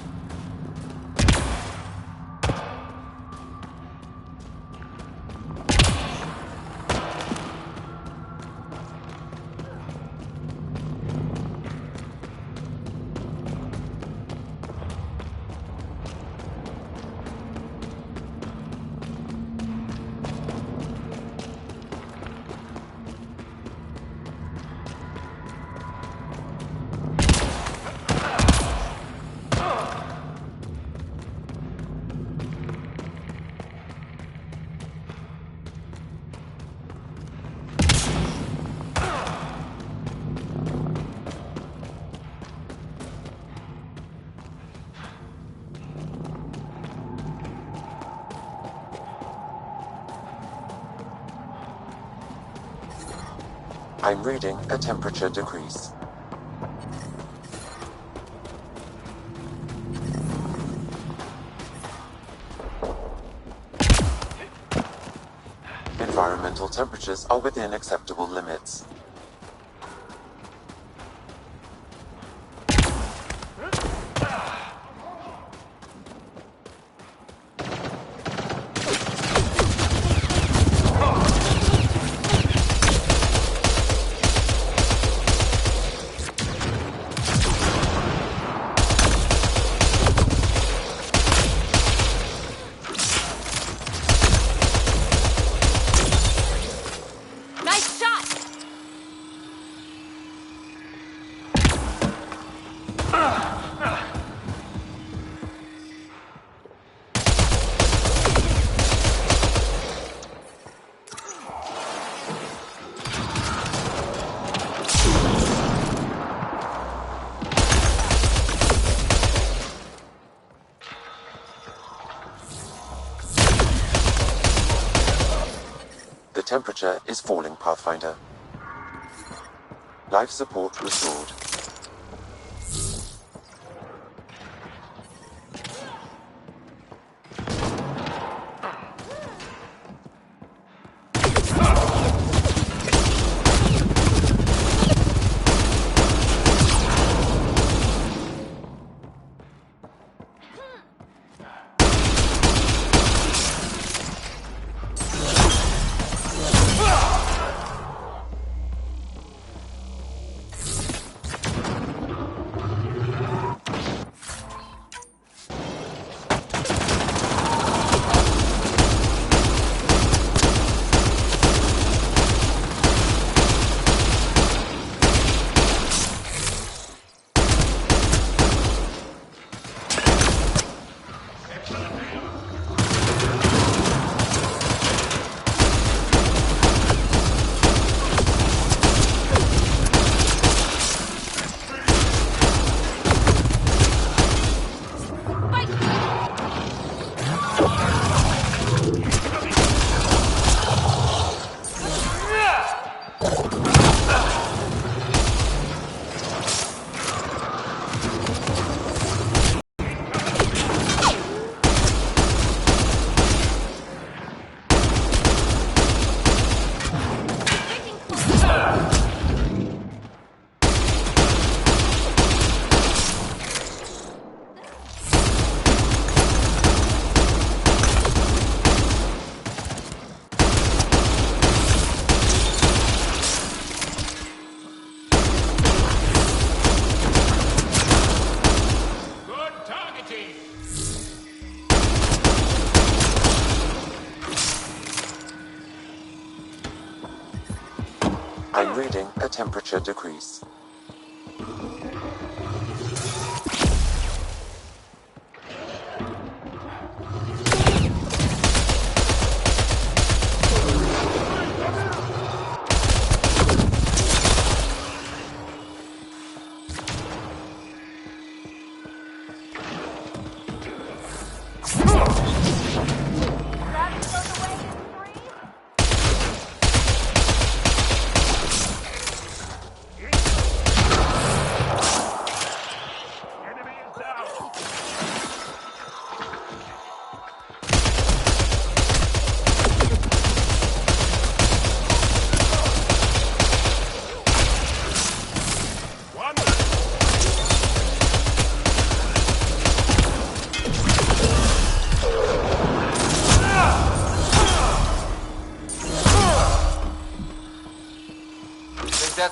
K: I'm reading a temperature decrease. Environmental temperatures are within acceptable limits. The temperature is falling, Pathfinder. Life support restored. I'm reading a temperature decrease.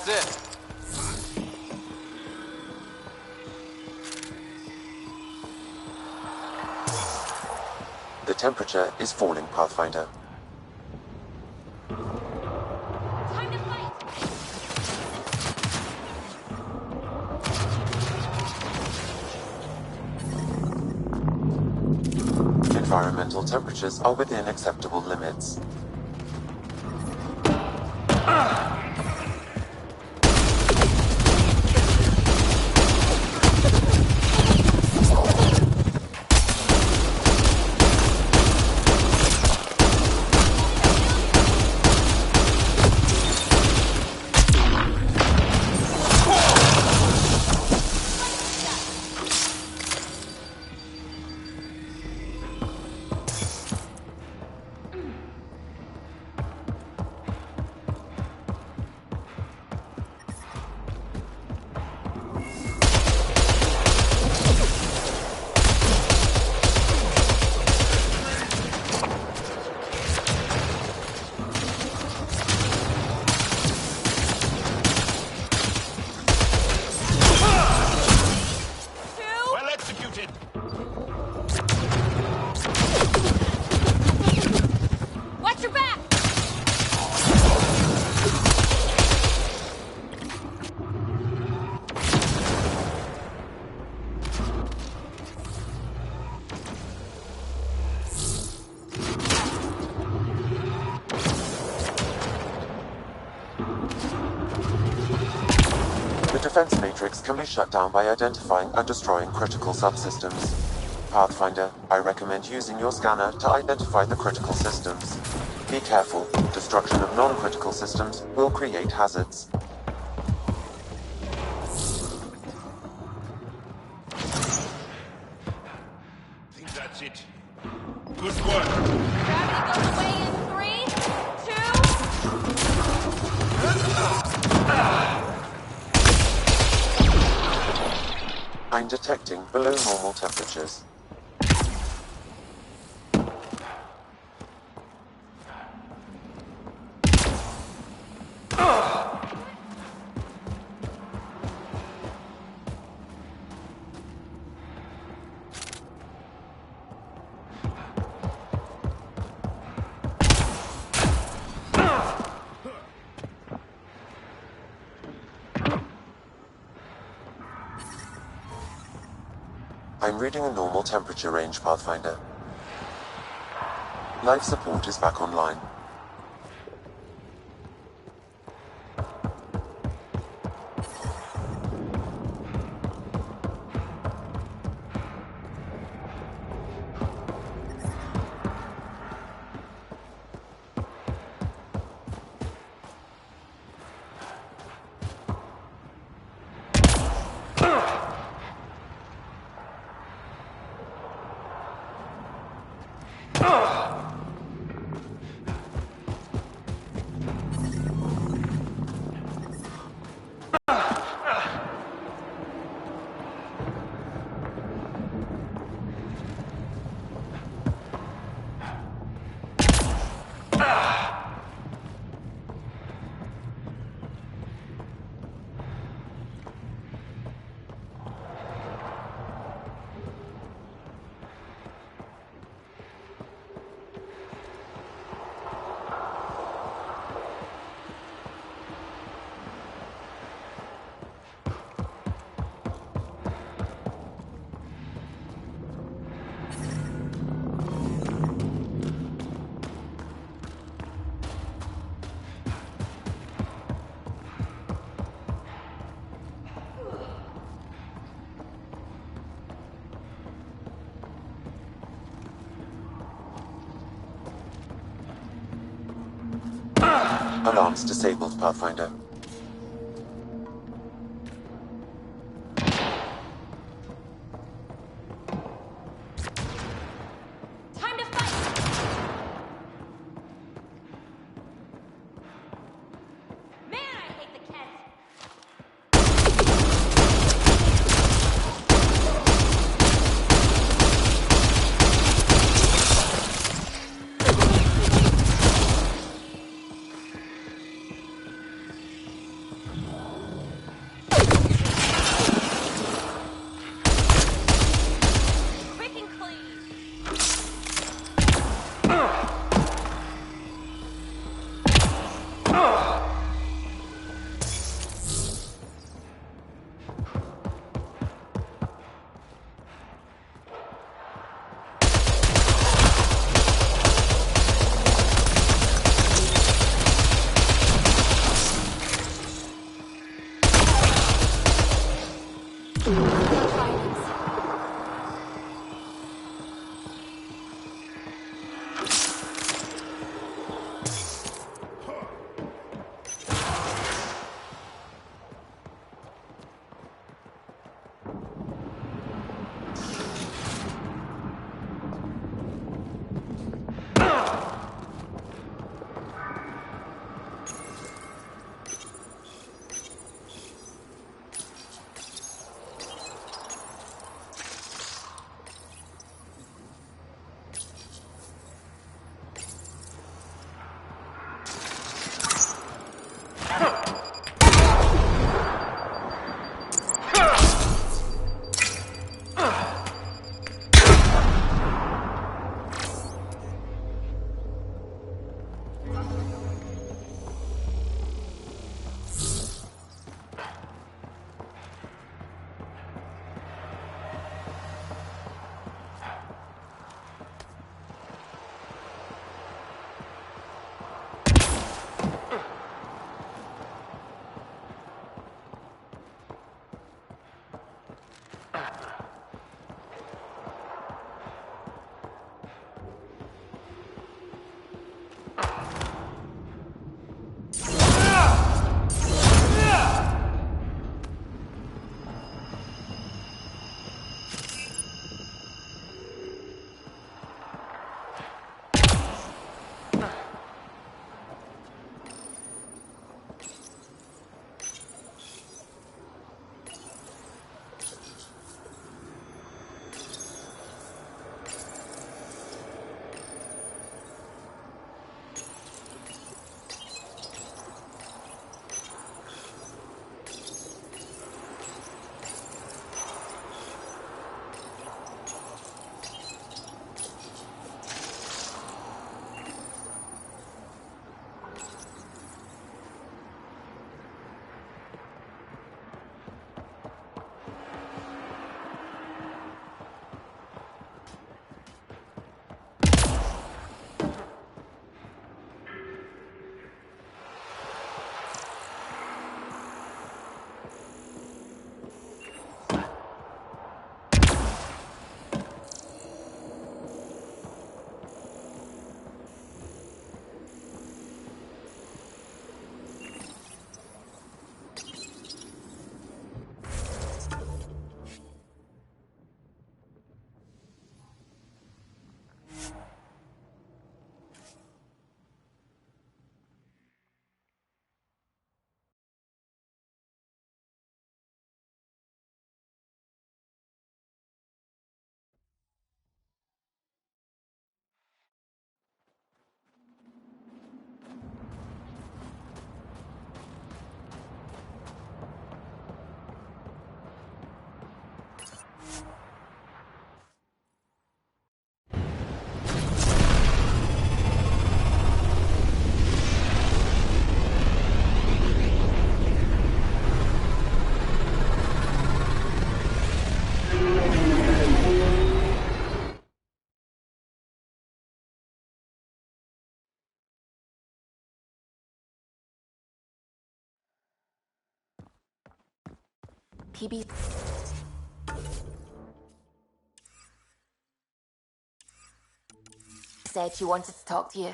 C: That's it.
K: The temperature is falling, Pathfinder.
D: Time to fight!
K: Environmental temperatures are within acceptable limits.
D: Watch your back!
K: The defense matrix can be shut down by identifying and destroying critical subsystems. Pathfinder, I recommend using your scanner to identify the critical systems. Be careful, destruction of non-critical systems will create hazards.
T: I think that's it. Good work.
D: Gravity goes away in 3, 2...
K: I'm detecting below normal temperatures. I'm reading a normal temperature range, Pathfinder. Life support is back online. Alarms disabled, Pathfinder.
D: Time to fight! Man, I hate the Kent! PB said she wanted to talk to you.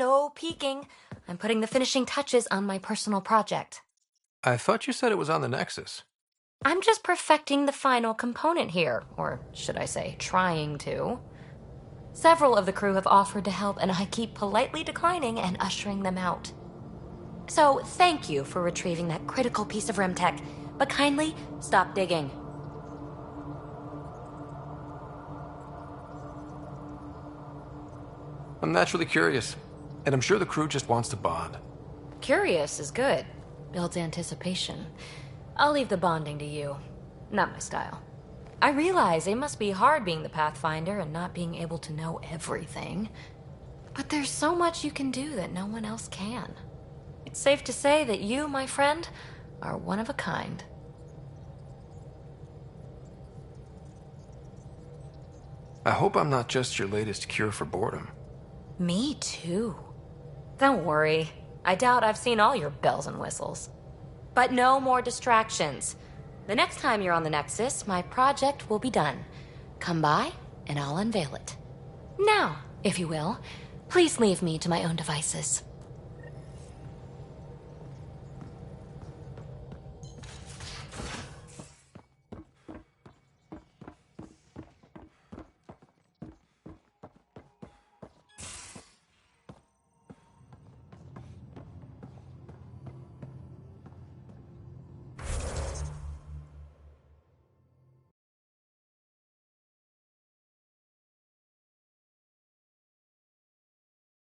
N: No peeking. I'm putting the finishing touches on my personal project.
S: I thought you said it was on the Nexus.
N: I'm just perfecting the final component here, or should I say, trying to. Several of the crew have offered to help, and I keep politely declining and ushering them out. So, thank you for retrieving that critical piece of REM tech, but kindly stop digging.
S: I'm naturally curious, and I'm sure the crew just wants to bond.
N: Curious is good. Builds anticipation. I'll leave the bonding to you. Not my style. I realize it must be hard being the Pathfinder and not being able to know everything. But there's so much you can do that no one else can. It's safe to say that you, my friend, are one of a kind.
S: I hope I'm not just your latest cure for boredom.
N: Me too. Don't worry. I doubt I've seen all your bells and whistles. But no more distractions. The next time you're on the Nexus, my project will be done. Come by, and I'll unveil it. Now, if you will, please leave me to my own devices.